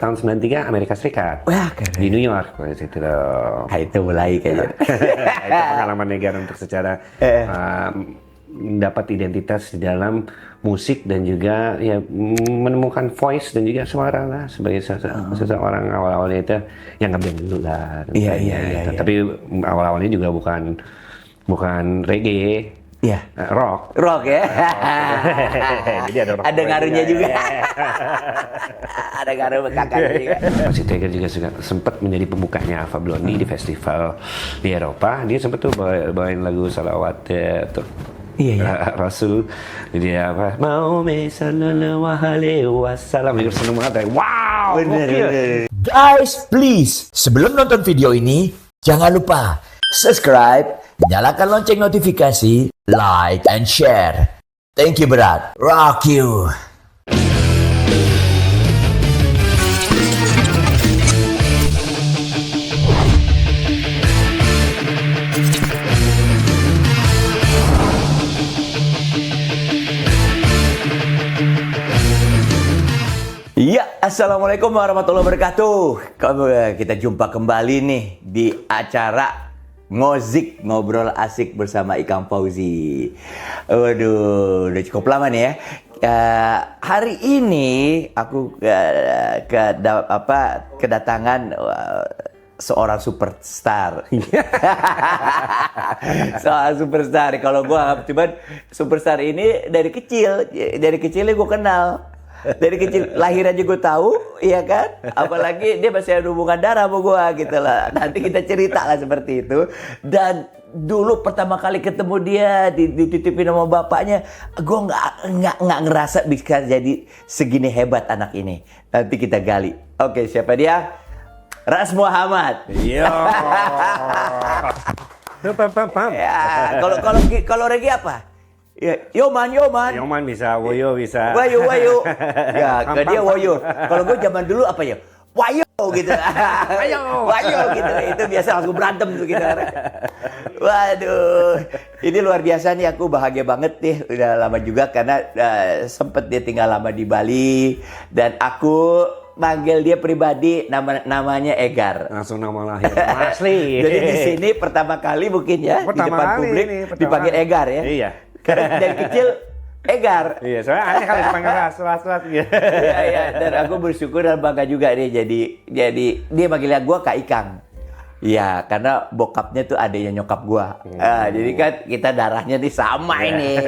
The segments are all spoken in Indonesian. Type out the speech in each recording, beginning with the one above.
tahun 93 Amerika Serikat. Wah, keren. Di New York waktu itu. Itu mulai kayaknya. Itu pengalaman Egar untuk secara mendapat identitas di dalam musik dan juga ya menemukan voice dan juga suara lah sebagai seseorang awal-awalnya itu yang ngeband dulu lah. Iya. Tapi awal-awalnya juga bukan reggae. Iya. Rock. Rock ya. Jadi ada rock. Ada ngaruhnya juga. Ada ngaruh kakaknya juga. Si Egar juga sempat menjadi pembukanya Alpha Blondy di festival di Eropa. Dia sempat tuh bawain lagu salawat tuh. Iya. Rasul. Jadi apa? Mau sallallahu alaihi wasallam. Dia seneng banget. Wow. Bener. Guys, please, sebelum nonton video ini, jangan lupa subscribe, nyalakan lonceng notifikasi, like, and share. Thank you, berat. Rock you. Ya, assalamualaikum warahmatullahi wabarakatuh. Kita jumpa kembali nih di acara Ngozik, ngobrol asik bersama Ikang Fauzi. Waduh, udah cukup lama nih ya. Hari ini aku kedatangan seorang superstar. Seorang superstar. Kalau gua cuman superstar ini dari kecilnya gua kenal. Dari kecil lahir aja gue tahu, iya kan? Apalagi dia masih ada hubungan darah sama gue gitu lah. Nanti kita cerita lah seperti itu. Dan dulu pertama kali ketemu dia dititipin sama bapaknya, gue nggak ngerasa bisa jadi segini hebat anak ini. Nanti kita gali. Oke, siapa dia? Ras Muhammad. Iya. Pam. Ya, kalau Regi apa? Ya, Yoman. Yoman bisa, Woyo bisa. Wayu. Ya, ke dia Woyo. Kalau gue zaman dulu apa ya? Wayo gitu. Wayo gitu. Itu biasa langsung berantem tuh gitu. Waduh. Ini luar biasa nih, aku bahagia banget nih. Udah lama juga karena sempet dia tinggal lama di Bali dan aku manggil dia pribadi namanya Egar. Langsung nama lahir asli. Jadi di sini pertama kali mungkin ya di depan publik dipanggil Egar ya. Iya. Karena dari kecil Egar. Iya, soalnya aneh kalau dipanggil ras gitu. Iya, dan aku bersyukur dan bangga juga dia jadi dia manggilnya gue Kak Ikang. Iya, karena bokapnya tuh adanya nyokap gua. Jadi kan kita darahnya nih sama ini.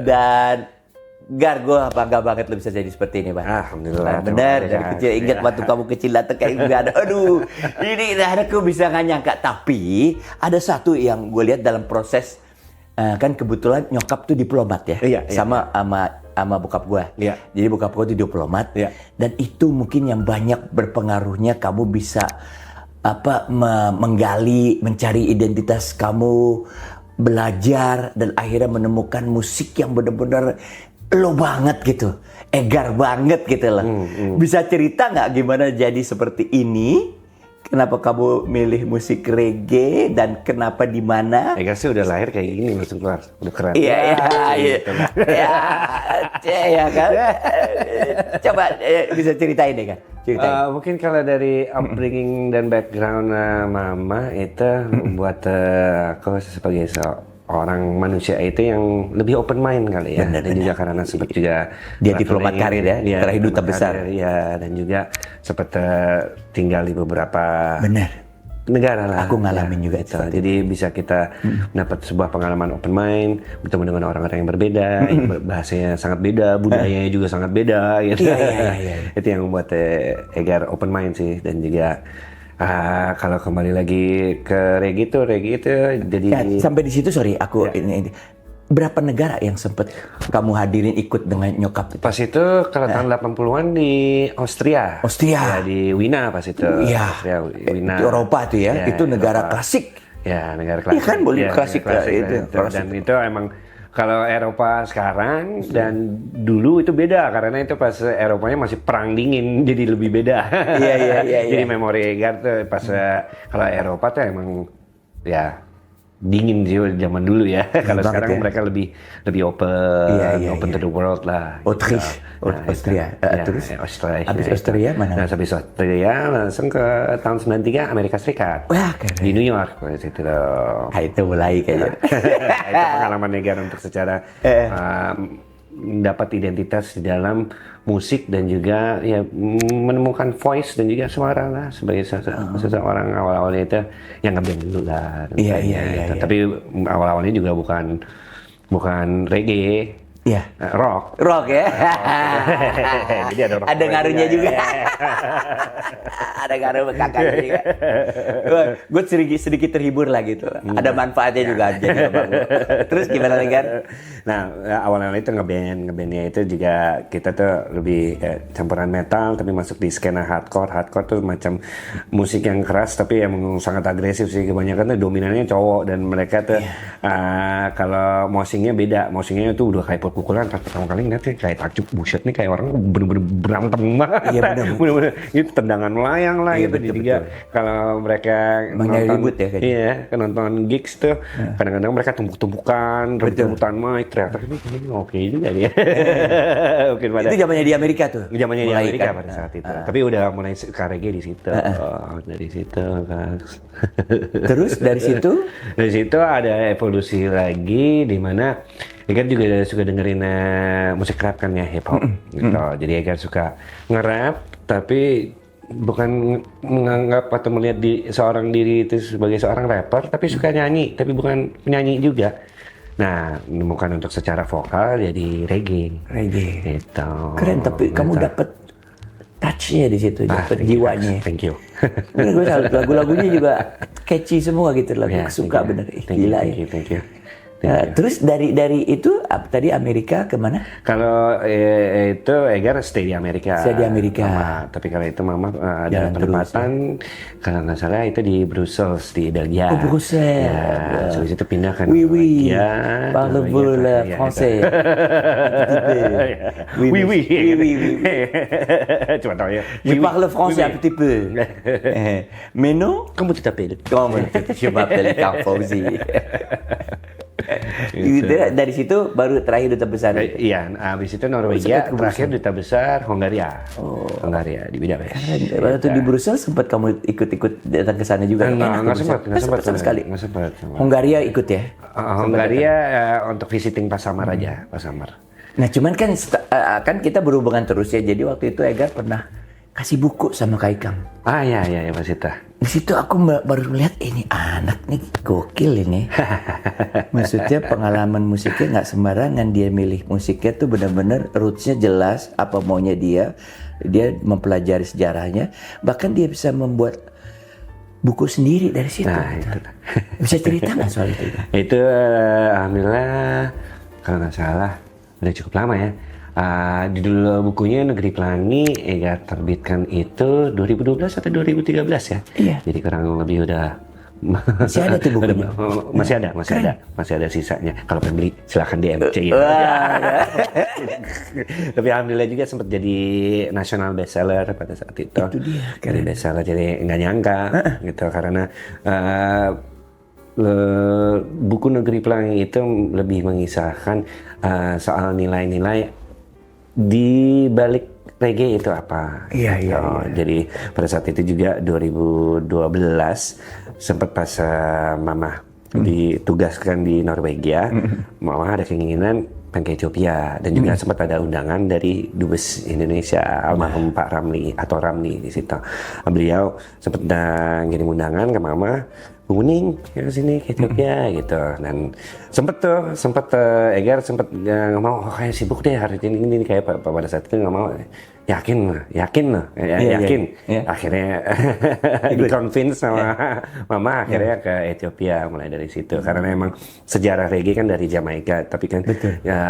Dan Gar, gue bangga banget lo bisa jadi seperti ini, Bang. Alhamdulillah. Bener, dari kecil ingat waktu kamu kecil datang kayak gak ada. Aduh, ini aku bisa nggak nyangka. Tapi ada satu yang gue lihat dalam proses. Kan kebetulan nyokap tuh diplomat ya, iya. sama bokap gue. Iya. Jadi bokap gue tuh diplomat, iya. Dan itu mungkin yang banyak berpengaruhnya kamu bisa menggali, mencari identitas kamu, belajar dan akhirnya menemukan musik yang benar-benar lo banget gitu, Egar banget gitu loh. Bisa cerita nggak gimana jadi seperti ini? Kenapa kamu milih musik reggae dan kenapa di mana? Egar sih udah lahir kayak gini langsung keluar, udah keren. Iya. Ya kan. Coba bisa ceritain deh kan. Mungkin kalau dari upbringing dan background mama itu membuat aku sebagai seorang manusia itu yang lebih open mind kali ya. Dan juga karena sempat juga dia diplomat karir ya, terakhir duta besar. Ya, dan juga sempat tinggal di beberapa negara lah. Aku ngalamin juga itu. Jadi bisa kita mendapat sebuah pengalaman open mind, bertemu dengan orang-orang yang berbeda, yang bahasanya sangat beda, budayanya juga sangat beda gitu. Iya. Itu yang membuat Egar open mind sih. Dan juga kalau kembali lagi ke reggae itu jadi sampai di situ ini berapa negara yang sempat kamu hadirin ikut dengan nyokap itu? Pas itu kalau tahun 80-an di Austria. Ya, di Wina pas itu. Iya. Wina. Di Eropa tuh ya. Itu negara klasik. Ya, negara klasik. Iya kan, boleh klasik itu. Dan itu emang kalau Eropa sekarang dan dulu itu beda karena itu pas Eropanya masih perang dingin jadi lebih beda. Iya. Jadi memori Egar tuh pas kalau Eropa tuh emang ya dingin sih zaman dulu ya. Kalau banget sekarang ya. mereka lebih open, Iya. to the world lah. Autriche, Austria. Terus Australia. habis Austria mana? Nah, habis Australia langsung ke tahun 93 Amerika Serikat. Wah, keren. Di New York di situ loh. Nah, itu mulai kayaknya. Itu pengalaman negara untuk secara mendapat identitas di dalam musik dan juga ya menemukan voice dan juga suara lah sebagai seseorang awal-awalnya itu yang ngeband dulu lah. Iya. Tapi awal-awalnya juga bukan reggae. Iya. Rock. Rock ya. Jadi ada rock. Ada ngaruhnya juga. Ada ngaruh kakaknya juga. Gue sedikit terhibur lah gitu. Ada manfaatnya juga jadi abang. Terus gimana lagi kan? Nah, awal-awal itu ngebandnya itu juga kita tuh lebih campuran metal tapi masuk di skena hardcore. Hardcore tuh macam musik yang keras tapi yang sangat agresif sih. Kebanyakan tuh dominannya cowok dan mereka tuh kalau moshingnya beda. Moshingnya tuh udah kayak pukulan pas pertama kali ngeliatnya kayak takjub, buset nih kayak orang bener-bener berantem banget. Iya bener-bener itu tendangan melayang lah iya, gitu. betul, Jadi juga kalau mereka Banyak ribut ya kayaknya. iya, kan nonton gigs tuh kadang-kadang mereka tumpuk-tumpukan, rebut-rebutan mic, teriak-teriak ini oke juga dia. Mungkin pada Itu zamannya di Amerika tuh. zamannya di Mulai Amerika kan? pada saat itu. Tapi udah mulai reggae di situ. Dari situ kan. Terus dari situ Dari situ ada evolusi lagi di mana Egar juga suka dengerin musik rap kan ya, hip hop gitu. Jadi Egar suka nge-rap tapi bukan menganggap atau melihat seorang diri itu sebagai seorang rapper, tapi suka nyanyi, tapi bukan penyanyi juga. Nah, menemukan untuk secara vokal jadi reggae. Gitu. keren, tapi kamu dapet touch-nya di situ, dapet jiwanya. Thank you. Gue lagu-lagunya juga catchy semua gitu, lagu Ya, suka thank you. bener. Thank you, Gila thank ya. you, thank you. Terus dari itu tadi Amerika kemana? Kalau itu Egar stay di Amerika. Stay di Amerika. Tapi kalau itu Mama ada Jalan penempatan, kalau nggak salah itu di Brussels di Belgia. Oh, Brussels. Ya, habis itu pindah ke Oui, oui. Norwegia. Parlez-vous le français? Oui. Cuma tahu ya. Je parle français un petit peu. Mais non? Kamu tidak pilih. Je m'appelle Kang Fauzi. Dari situ baru terakhir duta besar. Iya, habis itu Norwegia, sempat ke terakhir duta besar Hongaria. Hongaria di Budapest. Waktu di Brussels sempat kamu ikut-ikut datang ke sana juga? Nggak sempat sama sekali. Nggak sempat. Hongaria ikut ya? Hongaria untuk visiting Pasamar aja, Pasamar. Nah cuman kan kita berhubungan terus ya, jadi waktu itu Egar pernah kasih buku sama Kak Ikang. Iya Mas Ita. Di situ aku baru lihat ini anak nih gokil ini. Maksudnya pengalaman musiknya nggak sembarangan, dia milih musiknya tuh benar-benar rootsnya jelas, apa maunya dia mempelajari sejarahnya, bahkan dia bisa membuat buku sendiri dari situ. Nah, gitu. itu. Bisa cerita nggak soal itu? Itu alhamdulillah kalau nggak salah udah cukup lama ya. Di dulu bukunya Negeri Pelangi Egar terbitkan itu 2012 atau 2013 ya. Iya. Jadi kurang lebih udah Masih ada tuh bukunya? masih ada sisanya. Kalau pengen beli silahkan di MC ya. Tapi alhamdulillah juga sempat jadi national bestseller pada saat itu. Itu dia, Jadi bestseller, jadi nggak nyangka gitu karena buku Negeri Pelangi itu lebih mengisahkan soal nilai-nilai di balik reggae itu apa. Iya. Jadi pada saat itu juga 2012 sempat pas Mama ditugaskan di Norwegia, Mama ada keinginan pengen ke Ethiopia dan juga sempat ada undangan dari Dubes Indonesia almarhum Pak Ramli atau Ramli di situ. Beliau sempat ngirim undangan ke Mama, Kuning ke sini ke Ethiopia gitu. Dan sempat Egar sempat nggak mau, kayak sibuk deh hari ini kayak pada saat itu nggak mau. Yakin. Akhirnya di-convince sama Mama akhirnya ke Ethiopia mulai dari situ. Karena memang sejarah reggae kan dari Jamaika, tapi kan ya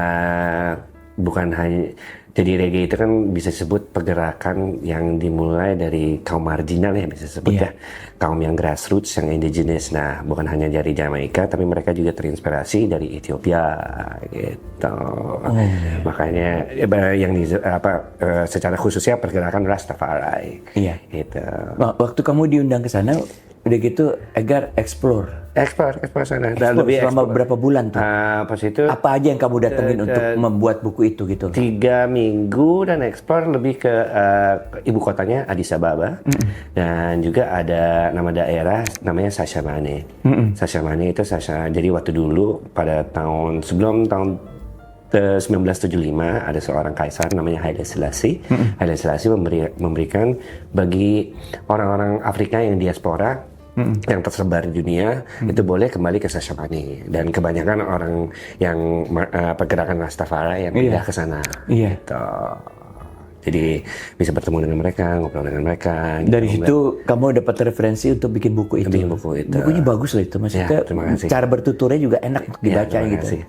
bukan hanya jadi reggae itu kan bisa disebut pergerakan yang dimulai dari kaum marginal ya bisa disebut ya, kaum yang grassroots, yang indigenous. Nah, bukan hanya dari Jamaika, tapi mereka juga terinspirasi dari Ethiopia gitu. Makanya yang secara khususnya pergerakan Rastafari. Iya. Gitu. Waktu kamu diundang ke sana, Udah gitu Egar explore Ekspor sana. selama berapa bulan tuh? Pas itu Apa aja yang kamu datengin untuk membuat buku itu gitu? 3 minggu dan ekspor lebih ke ibu kotanya Addis Ababa dan juga ada nama daerah namanya Shashamane. Shashamane itu jadi waktu dulu pada sebelum tahun 1975 ada seorang kaisar namanya Haile Selassie. Haile Selassie memberikan bagi orang-orang Afrika yang diaspora yang tersebar di dunia itu boleh kembali ke Shashamane, dan kebanyakan orang yang pergerakan Rastafari yang pindah ke sana. Gitu. Jadi bisa bertemu dengan mereka, ngobrol dengan mereka. Dari situ kamu dapat referensi untuk bikin buku itu. Bukunya bagus loh itu, maksudnya. Ya, terima kasih. Cara bertuturnya juga enak untuk dibaca gitu.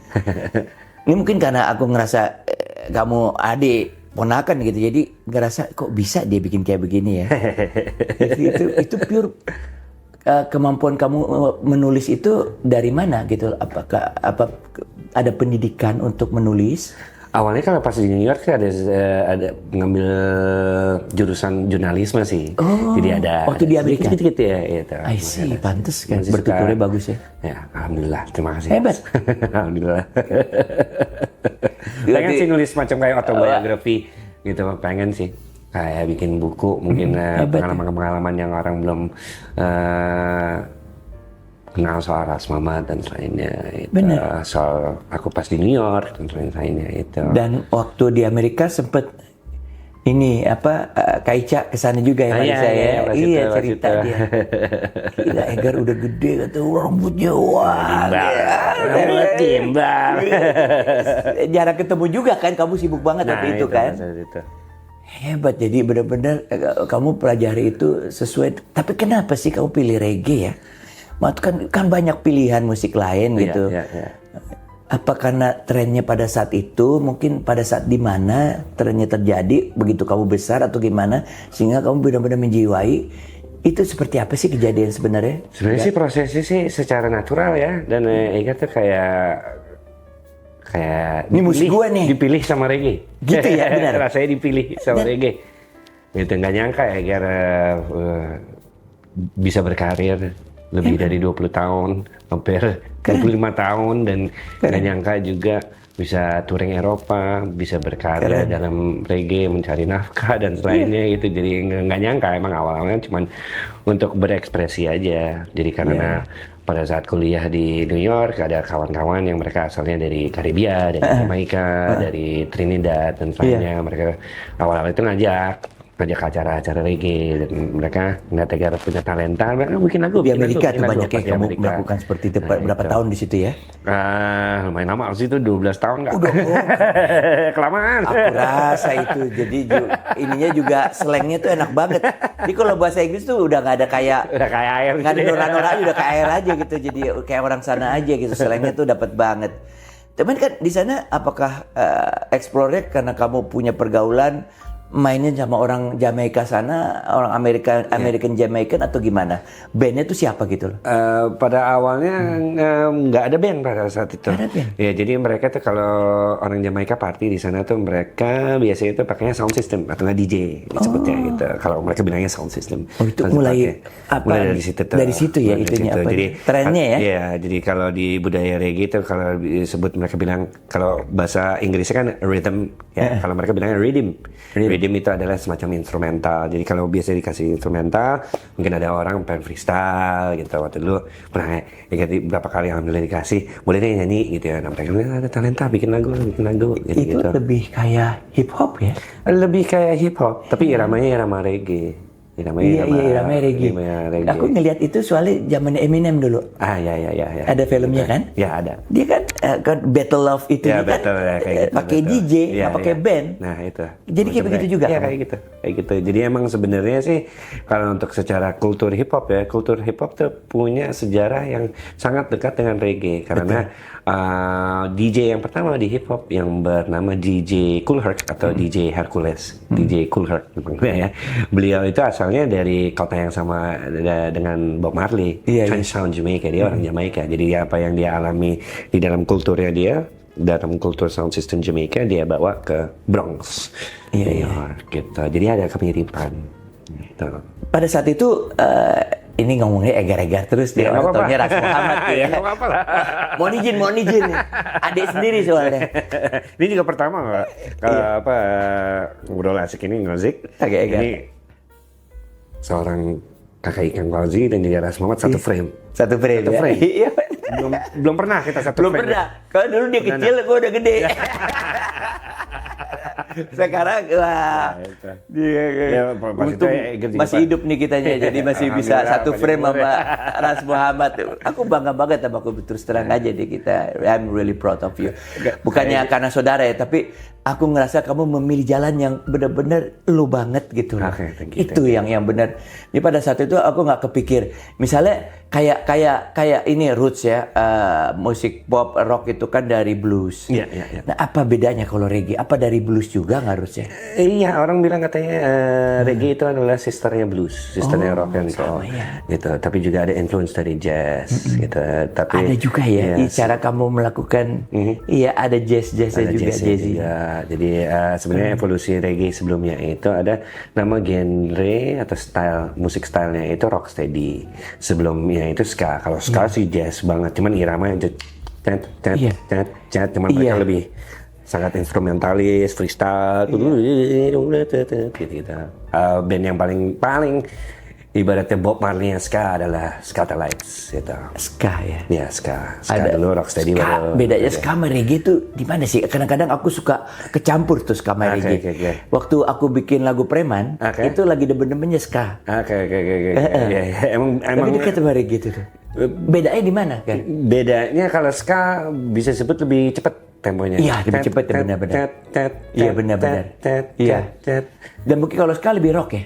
Ini mungkin karena aku ngerasa kamu adik ponakan gitu, jadi ngerasa kok bisa dia bikin kayak begini ya. itu pure kemampuan kamu menulis itu dari mana gitu? Apa ada pendidikan untuk menulis? Awalnya kalau pas di New York ada ngambil jurusan jurnalisme sih. Jadi ada waktu di Amerika dikit-dikit ya gitu. I see, pantes kan bertuturnya bagus ya. Ya, alhamdulillah, terima kasih. Hebat. Alhamdulillah. Pengen sih nulis macam kayak autobiografi gitu, pengen sih. Kayak bikin buku, mungkin pengalaman-pengalaman yang orang belum kenal soal Ras Mamat dan lainnya. Bener. Soal aku pas di New York dan lainnya itu. Dan waktu di Amerika sempet ini Kaica kesana juga ya, iya cerita dia. Gila, Egar udah gede kata rambutnya timbang. Jarang ketemu juga kan, kamu sibuk banget waktu itu kan. Hebat, jadi benar-benar kamu pelajari itu sesuai. Tapi kenapa sih kamu pilih reggae ya? Kan banyak pilihan musik lain gitu. Apa karena trennya pada saat itu, mungkin pada saat di mana trennya terjadi, begitu kamu besar atau gimana, sehingga kamu benar-benar menjiwai. Itu seperti apa sih kejadian sebenarnya? Sebenarnya sih prosesnya sih secara natural ya, dan Ega tuh kayak ini musik gue nih dipilih sama reggae gitu ya, benar. Rasanya dipilih sama reggae gitu. Nggak nyangka ya Gara bisa berkarir lebih dari 20 tahun, hampir 25 tahun, dan nggak nyangka juga bisa touring Eropa, bisa berkarya dalam reggae, mencari nafkah dan lainnya gitu. Jadi nggak nyangka, emang awalnya cuma untuk berekspresi aja. Jadi karena pada saat kuliah di New York ada kawan-kawan yang mereka asalnya dari Karibia, dari Jamaika, dari Trinidad dan lainnya. Mereka awal-awal itu ngajak acara-acara reggae, dan mereka nggak tega punya talenta, mereka bikin lagu. Di Amerika tuh banyak ya kamu melakukan seperti itu. Berapa tahun di situ ya? Lumayan lama sih, itu 12 tahun nggak? Kelamaan. Aku rasa itu, jadi ininya juga slangnya tuh enak banget. Jadi kalau bahasa Inggris tuh udah nggak ada kayak air, nggak ada norak-norak, udah kayak air aja gitu. Jadi kayak orang sana aja gitu, slangnya tuh dapat banget. Teman kan di sana, apakah explore-nya karena kamu punya pergaulan mainnya sama orang Jamaika sana, orang American Jamaican, atau gimana? Bandnya tuh siapa gitu loh? Pada awalnya nggak ada band pada saat itu. Ada band? Ya, jadi mereka tuh kalau orang Jamaika party di sana tuh mereka biasanya tuh pakainya sound system atau nggak DJ disebutnya gitu. Kalau mereka bilangnya sound system. Oh, itu mulai dari situ tuh. Dari situ ya itunya apa? Jadi trennya ya? Iya, jadi kalau di budaya reggae itu kalau disebut, mereka bilang, kalau bahasa Inggrisnya kan rhythm ya. Kalau mereka bilangnya rhythm. Rhythm itu adalah semacam instrumental. Jadi kalau biasa dikasih instrumental, mungkin ada orang pengen freestyle gitu. Waktu dulu pernah berapa kali alhamdulillah dikasih, boleh deh nyanyi gitu ya. Nampak ada talenta bikin lagu gitu. Itu lebih kayak hip hop ya? Lebih kayak hip hop, tapi iramanya irama reggae. Iramanya reggae. Aku ngelihat itu soalnya zaman Eminem dulu. Ya. Ada filmnya kan? Ya, ada. Dia kan Battle of itu ya, kan pakai DJ, nggak pakai band. Nah, itu. Jadi kayak begitu juga. Ya, kayak gitu. Jadi emang sebenarnya sih kalau untuk secara kultur hip hop tuh punya sejarah yang sangat dekat dengan reggae, karena DJ yang pertama di hip hop yang bernama DJ Kool Herc atau DJ Hercules, DJ Kool Herc ya. Beliau itu asalnya dari kota yang sama dengan Bob Marley, Trenchtown, Jamaica. Dia orang Jamaika. Jadi apa yang dia alami di dalam kulturnya dia, dalam kultur sound system Jamaica, dia bawa ke Bronx, New York gitu. Jadi ada kemiripan gitu. Pada saat itu ini ngomongnya egar-egar terus dia. Ya, nggak apa-apa. Taunya Ras Muhammad ya. Ya, nggak apa-apa lah. Mohon izin. Adik sendiri soalnya. Ini juga pertama nggak apa ngobrol asik ini Ngozik. Oke. Ini seorang kakak Ikang Fauzi dan juga Ras Muhammad satu frame. Satu frame. Satu Ya? frame. Iya. Belum pernah kita satu Belum frame. pernah. Kalau dulu dia kecil, gue udah gede. Sekarang wah, itu. dia Ya, pas itu untung Eger juga masih hidup nih kitanya, jadi masih bisa Alhamdulillah, satu frame Pak. sama Ras Muhammad. Aku bangga banget sama aku, terus terang aja deh kita. I'm really proud of you. Bukannya karena saudara ya, tapi aku ngerasa kamu memilih jalan yang benar-benar lu banget gitu loh. Oke, thank you, Itu yang benar. Jadi pada saat itu aku nggak kepikir, misalnya kayak ini roots ya, musik pop rock itu kan dari blues. Iya, iya, iya. Nah, apa bedanya kalau reggae? Apa dari blues juga nggak harusnya? Iya, orang bilang katanya reggae itu adalah sisternya blues, sisternya rock and roll, gitu. Tapi juga ada influence dari jazz, gitu. Tapi Ada juga ya, yes, cara kamu melakukan, iya ada jazz-jazznya ada juga, jazznya jazzy. juga. Jadi sebenarnya evolusi reggae sebelumnya itu ada nama genre atau style musik stylenya itu rocksteady. Sebelumnya itu ska. Kalau ska sih jazz banget, cuman iramanya cuman mereka lebih sangat instrumentalis, freestyle, gitu. Band yang paling ibaratnya Bob Marley yang ska adalah Skatalites, gitu. Ska ya. Ya ska dulu rocksteady Ska, baru. bedanya ska sama reggae itu di mana sih? Kadang-kadang aku suka kecampur tuh ska sama reggae. Oke. Waktu aku bikin lagu Preman, Oke. itu lagi demen-demennya ska. Oke. Ya. Emang Tapi dekat sama reggae itu tuh. Bedanya di mana kan? bedanya kalau ska bisa disebut lebih cepat temponya. Iya, lebih cepat ya, benar-benar. Iya, benar-benar. Iya. Dan mungkin kalau ska lebih rock ya?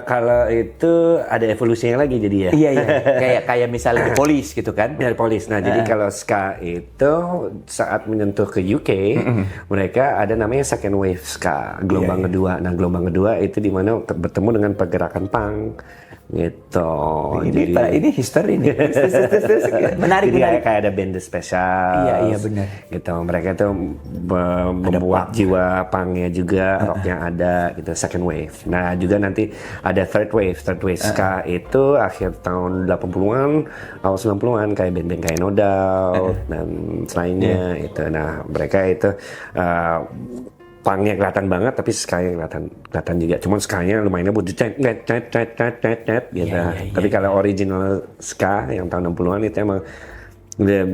Kalau itu ada evolusinya lagi jadi ya. Iya. Kayak misalnya The Police gitu kan? Dari Police. Nah, jadi kalau ska itu saat menyentuh ke UK, mereka ada namanya second wave ska, gelombang kedua. Nah, gelombang kedua itu di mana bertemu dengan pergerakan punk gitu. Ini history nih. Menarik. Jadi kayak ada band The Specials. Iya, benar. Gitu. Mereka itu membuat jiwa punknya juga, rocknya ada gitu, second wave. Nah, juga nanti ada third wave ska itu akhir tahun 80-an, awal 90-an kayak band-band kayak No Doubt dan selainnya itu. Nah, mereka itu punknya kelihatan banget, tapi ska-nya kelihatan juga. Cuman ska-nya lumayan buat cet gitu. Tapi kalau original ska yang tahun 60-an itu emang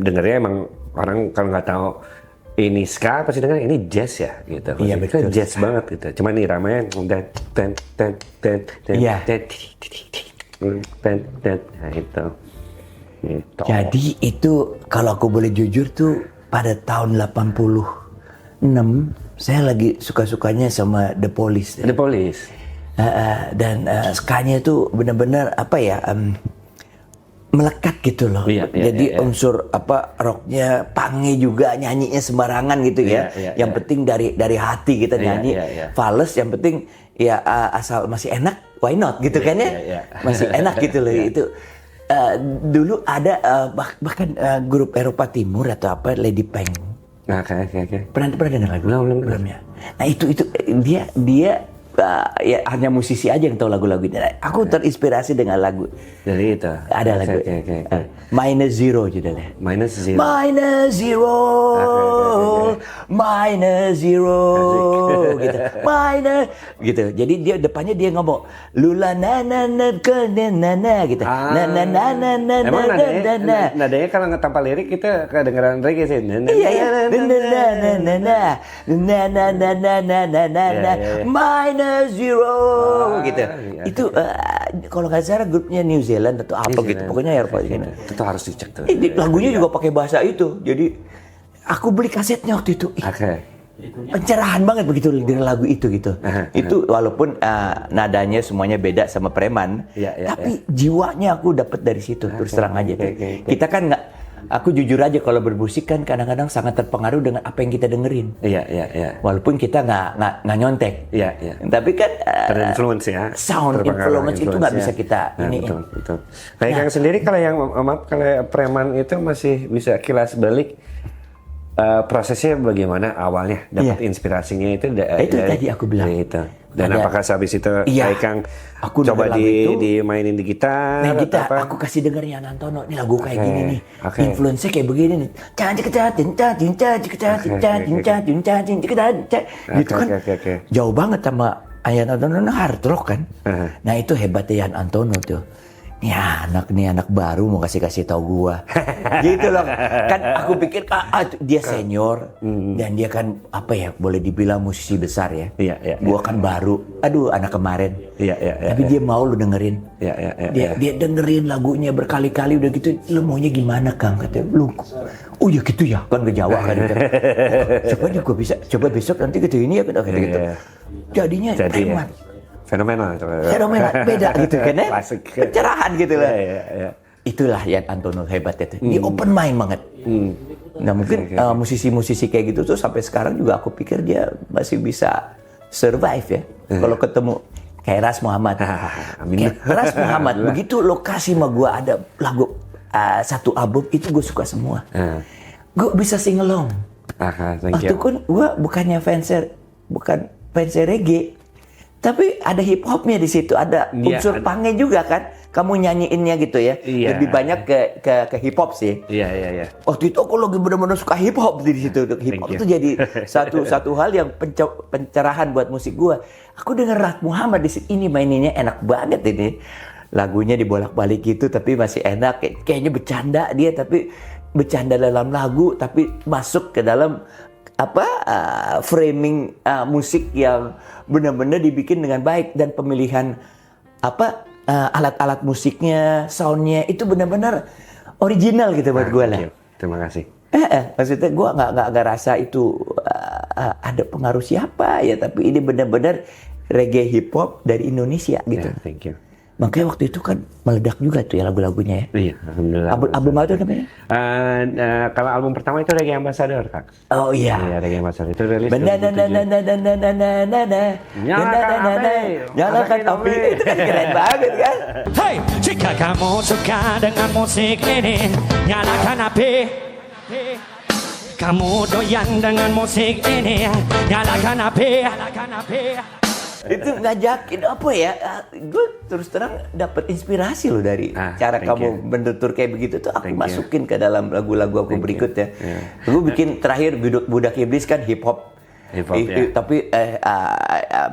dengernya emang orang kalau nggak tahu ini ska pasti dengar ini jazz ya gitu. Iya, betul. Jazz banget gitu. Cuman iramanya nah itu. Gitu. Jadi itu kalau aku boleh jujur tuh pada tahun 86 saya lagi suka-sukanya sama The Police. The Police. Dan ska-nya itu benar-benar apa ya, melekat gitu loh. Jadi unsur apa rocknya, punknya juga, nyanyinya sembarangan gitu ya. Yang penting dari hati kita nyanyi. Fales yang penting ya asal masih enak, why not gitu kan ya. Masih enak gitu loh itu. Dulu ada bahkan grup Eropa Timur atau apa, Lady Peng. Oke. Pernah dengar lagu? Belum ya. Nah itu dia ya hanya musisi aja yang tahu lagu-lagu ini. Aku terinspirasi dengan lagu. Dari itu. Ada lagu. Minus Zero judulnya. Minus Zero. Minus Zero. Minus Zero. Gitu. Minus gitu. Jadi dia depannya dia ngomong lula na na na ke na na gitu. Na na na na na Emang na na. nadanya kalau nggak tanpa lirik kita kedengeran reggae sih. Iya. Na minus zero gitu. Itu kalau nggak salah grupnya New Zealand atau apa gitu. Pokoknya Eropa gitu. Itu harus dicek tuh. Lagunya juga pakai bahasa itu. Jadi aku beli kasetnya waktu itu. Pencerahan banget begitu dengan lagu itu gitu. Itu walaupun nadanya semuanya beda sama Preman, tapi jiwanya aku dapat dari situ. Terus terang aja. Kita kan nggak. Aku jujur aja kalau bermusik kan kadang-kadang sangat terpengaruh dengan apa yang kita dengerin. Iya. Walaupun kita nggak nyontek. Iya. Tapi kan terinfluence ya. Sound influence itu nggak bisa kita ini. Betul. Kayak Kang sendiri kalau yang maaf kalau Preman itu masih bisa kilas balik. Prosesnya bagaimana awalnya dapat inspirasinya itu itu tadi aku bilang. Itu. Dan Ada- apakah habis itu Iya. Kang Aku coba denger lagu itu. dimainin di gitar? Nah kita, atau apa? aku kasih denger Yan Antono, ini lagu kayak Oke, gini nih, oke. influence-nya kayak begini nih, gitu kan, Oke. jauh banget sama Yan Antono, hard rock kan. Uh-huh. Nah itu hebatnya Yan Antono tuh. Nih anak baru mau kasih tahu gua, gitu loh. Kan aku pikir dia senior dan dia kan apa ya, boleh dibilang musisi besar ya. Iya. Gua kan baru, aduh anak kemarin. Iya. Tapi dia mau lu dengerin. Iya. Dia dengerin lagunya berkali-kali udah gitu, lu maunya gimana Kang? Katanya, lu, oh ya gitu ya, kan ke Jawa kan gitu. Coba nih gua bisa, coba besok nanti gitu ini ya, gitu. Iya. Jadinya Jadi preman. Fenomena. Beda gitu kan ya. Klasik. Pencerahan gitu lah. Iya. Itulah Yan Antono hebatnya tuh. Dia open mind banget. Nah mungkin Oke. musisi-musisi kayak gitu tuh sampai sekarang juga aku pikir dia masih bisa survive ya. Kalau ketemu kayak Ras Muhammad. Amin. Kayak Ras Muhammad, begitu lokasi sama gua ada lagu satu album itu gue suka semua. Gue bisa sing along. Thank Waktu you. kan gue bukan fans reggae, tapi ada hip hopnya di situ, ada Iya, unsur ada. pangnya juga kan. Kamu nyanyiinnya gitu ya. Iya. Lebih banyak ke hip hop sih. Iya. Waktu itu aku lagi benar-benar suka hip hop di situ. Hip hop Thank itu you. jadi satu hal yang pencerahan buat musik gua. Aku denger Rat Muhammad di sini, ini maininnya enak banget ini. Lagunya dibolak-balik gitu tapi masih enak. Kayaknya bercanda dia, tapi bercanda dalam lagu tapi masuk ke dalam framing musik yang benar-benar dibikin dengan baik, dan pemilihan alat-alat musiknya, soundnya itu benar-benar original gitu buat gue lah. Thank you. Terima kasih. Maksudnya gue nggak rasa itu ada pengaruh siapa ya, tapi ini benar-benar reggae hip hop dari Indonesia gitu. Ya, thank you. Makanya waktu itu kan meledak juga tuh ya lagu-lagunya ya. Iya, alhamdulillah. Album apa tuh namanya? Kalau album pertama itu Reggae Ambassador, Kak. Oh iya. Iya, Reggae Ambassador itu rilis 2007. Nyalakan api. Itu kan keren banget kan. Hey, jika kamu suka dengan musik ini, nyalakan api. Kamu doyan dengan musik ini, nyalakan api. Itu ngajakin apa ya? Gue terus terang dapat inspirasi loh dari cara thank kamu you. bentutur kayak begitu tuh, aku Thank you. masukin ke dalam lagu-lagu aku Thank you. berikutnya. Yeah. Gue bikin terakhir Budak Iblis kan hip hop. ya. Tapi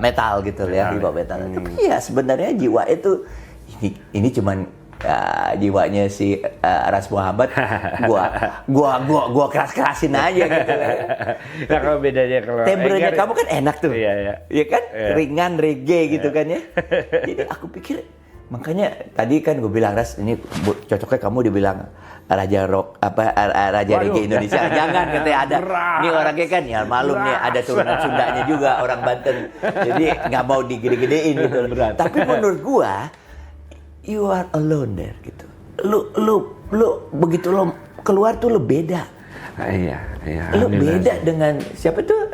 metal gitu ya, hip hop metal. Tapi ya sebenarnya jiwa itu ini cuman jiwanya si Ras Muhammad, gua keras-kerasin aja gitu. Nah, kalau bedanya kalau Tembrenya Egar- kamu kan enak tuh. Iya. Iya kan? Iya. Ringan reggae gitu kan ya. Jadi aku pikir, makanya tadi kan gue bilang, Ras, ini cocoknya kamu dibilang raja rock raja reggae Indonesia. Jangan, katanya ada. Berat. Ini orangnya kan ya malum nih, ada turunan Sundanya juga, orang Banten. Jadi nggak mau digede-gedein gitu. Tapi menurut gua, you are alone there gitu. Lu begitu lo keluar tuh lo beda. Iya. Lu alhamdulillah. beda dengan siapa tuh?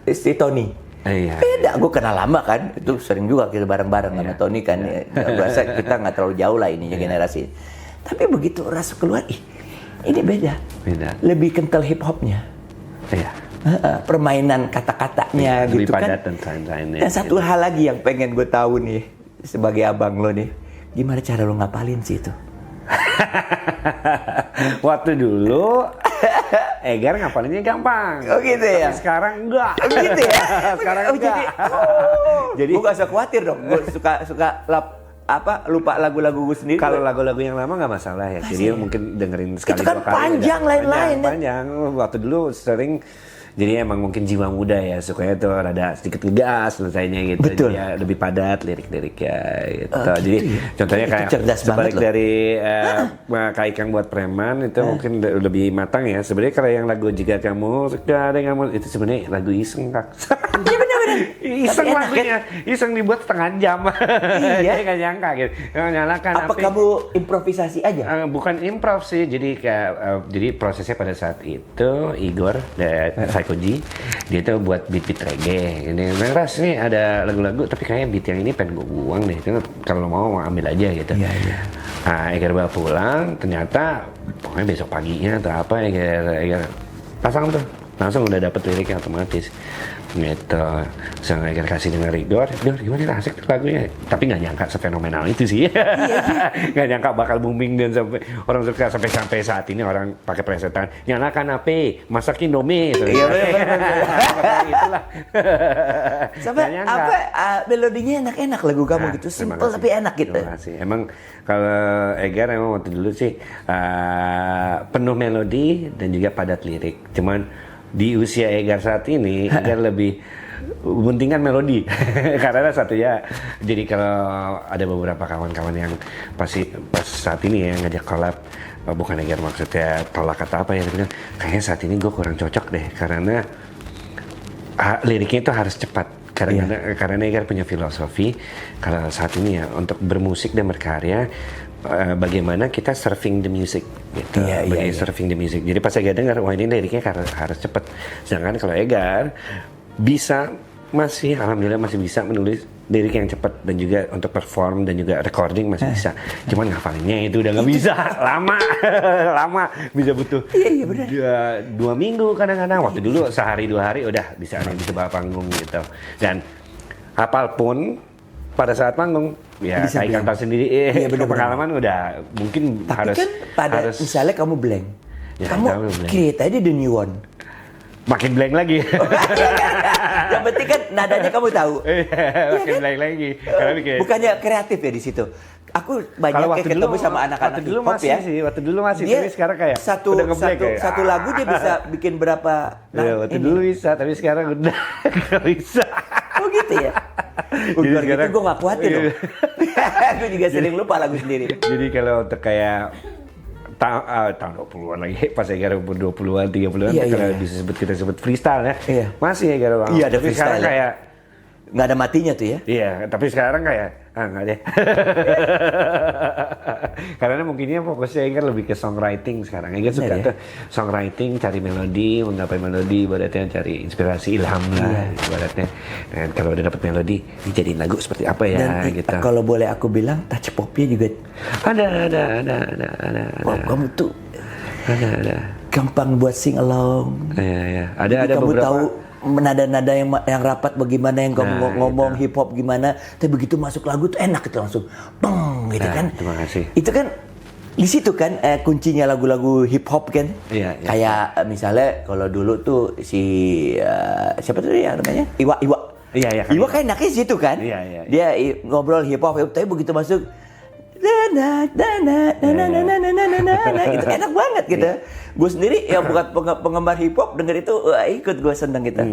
Si Tony. Iya. Beda, gue kenal lama kan, itu sering juga kita bareng-bareng sama Tony kan. Gue rasa kita nggak terlalu jauh lah ininya generasi. Tapi begitu rasa keluar, ini beda. Beda. Lebih kental hip hopnya, Iya. permainan kata-katanya Lebih gitu padat kan. dan lain-lainnya. Dan satu hal lagi yang pengen gue tahu nih sebagai abang lo nih, gimana cara lo ngapalin sih itu? Waktu dulu Egar ngapalinnya gampang. Oh gitu ya? Tapi sekarang enggak. Oh gitu ya? Sekarang Oh, enggak. jadi gue gak usah khawatir dong. Gue suka lupa lagu-lagu gue sendiri. Kalau lagu-lagu yang lama nggak masalah ya. Jadi mungkin dengerin sekali Itu kan dua kali. panjang udah. lain-lain, ya. Panjang. Waktu dulu sering. Jadi emang mungkin jiwa muda ya, sukanya tuh rada sedikit ngegas selesainya gitu. Betul. Jadi ya, lebih padat lirik-liriknya gitu. Oh, gitu Jadi ya? contohnya Itu kayak cerdas sebalik banget loh. dari Kak Ikang buat preman itu mungkin lebih matang ya. Sebenarnya kalau yang lagu Jika Kamu Suka Denganmu itu sebenarnya lagu iseng, Kak. Iya benar-benar. Iseng Tapi enak, lagunya, iseng dibuat setengah jam. Iya. Dia nggak nyangka gitu. Nyalakan Apa api. kamu improvisasi aja? Bukan improv sih, jadi kayak jadi prosesnya pada saat itu Igor dari Psychoji dia tuh buat beat reggae. Ini Ras nih ada lagu-lagu tapi kayaknya beat yang ini pengen gue buang deh. Itu kalau mau ambil aja gitu. Iya, iya. Nah, Egar bawa pulang, ternyata pokoknya besok paginya atau apa Egar pasang tuh langsung udah dapet liriknya otomatis gitu. Saya Egar kasih denger Dor gimana asik tuh lagunya, tapi nggak nyangka sefenomenal itu sih. Nggak nyangka bakal booming dan sampai orang suka sampai saat ini orang pakai presetan nyalakan HP masak Indomie. Iya benar. Itulah. Sampai Nggak nyangka. apa melodinya enak-enak lagu kamu Nah, gitu, terima simple kasih. tapi enak gitu. Terima kasih. Emang kalau Egar emang waktu dulu sih penuh melodi dan juga padat lirik. Cuman di usia Egar saat ini, Egar lebih buntingan melodi. Karena satu ya, jadi kalau ada beberapa kawan-kawan yang pas saat ini ya ngajak collab, bukan Egar maksudnya tolak atau apa ya, dia bilang kayaknya saat ini gue kurang cocok deh karena liriknya itu harus cepat. Karena Egar punya filosofi kalau saat ini ya untuk bermusik dan berkarya bagaimana kita serving the music gitu. Serving the music. Jadi pas Egar dengar wah ini liriknya harus cepat. Sedangkan kalau Egar alhamdulillah masih bisa menulis lirik yang cepat dan juga untuk perform dan juga recording masih bisa. Cuman ngafalinnya itu udah nggak bisa. lama bisa butuh. Iya benar. 2 minggu kadang-kadang. Waktu dulu sehari 2 hari udah bisa nih di sebuah panggung gitu. Dan hafal pun pada saat panggung ya kayak kantor sendiri pengalaman udah mungkin Tapi harus misalnya kamu blank, Ya, kamu create aja the new one. makin blank lagi. Yang penting kan nadanya kamu tahu. Makin blank lagi. Karena Bukannya kreatif ya di situ. Aku banyak kalau kayak ketemu sama anak-anak hip hop ya. Waktu dulu masih, Dia tapi sekarang kayak udah ngeblank kayak. satu lagu dia bisa bikin berapa Waktu dulu bisa, tapi sekarang udah nggak bisa. Oh gitu ya? Jadi Udah sekarang- gitu gue gak khawatir dong. Gue juga sering lupa lagu sendiri. Jadi kalau untuk kayak tahun 20-an lagi, pas Egar umur 20-an, 30-an, Iya, kalau iya. kita sebut freestyle ya. Iya. Masih Egar bang. Iya, ada Tapi freestyle sekarang ya. kayak, Gak ada matinya tuh ya. iya, tapi sekarang kayak, enggak deh. Karena mungkinnya fokusnya Egar lebih ke songwriting sekarang. Egar suka ya? tuh songwriting, cari melodi, menggapai melodi, ibaratnya cari inspirasi, ilham lah, ibaratnya. Dan kalau udah dapet melodi, dijadiin lagu seperti apa ya, Dan gitu. kalau boleh aku bilang, touch popnya juga. Ada. Pop kamu tuh Ada. gampang buat sing along. Iya. Jadi Ada kamu beberapa. tahu nada-nada yang rapat bagaimana, yang kamu ngomong hip hop gimana, tapi begitu masuk lagu tuh enak itu langsung peng gitu kan. Terima kasih. Itu kan di situ kan kuncinya lagu-lagu hip hop kan. Iya. Kayak misalnya kalau dulu tuh si siapa tuh ya namanya? Iwa. Iya. Iwa kan enaknya di situ kan. Iya. Dia ngobrol hip hop, tapi begitu masuk dana itu enak banget gitu. Gue sendiri yang bukan penggemar hip hop denger itu ikut gue seneng gitu.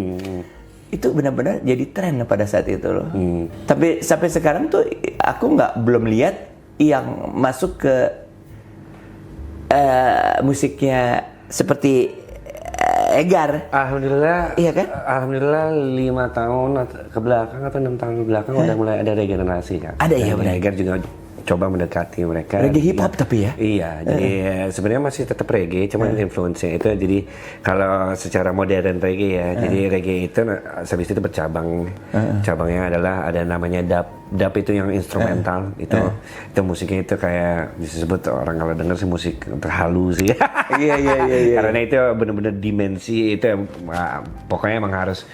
Itu benar-benar jadi tren pada saat itu loh. Tapi sampai sekarang tuh aku belum lihat yang masuk ke musiknya seperti Egar. Alhamdulillah. Iya kan? Alhamdulillah 5 tahun ke belakang atau 6 tahun ke belakang udah mulai ada regenerasi kan. Ada ya, Dan benar. Egar juga coba mendekati mereka. Reggae hip hop tapi ya. Iya, jadi sebenarnya masih tetap reggae, cuman influence-nya itu jadi kalau secara modern reggae ya, jadi reggae itu habis itu bercabang. Cabangnya adalah ada namanya dub. Dub itu yang instrumental, itu musiknya itu kayak disebut orang kalau dengar sih musik terhalu sih. Iya. Karena itu benar-benar dimensi itu pokoknya emang harus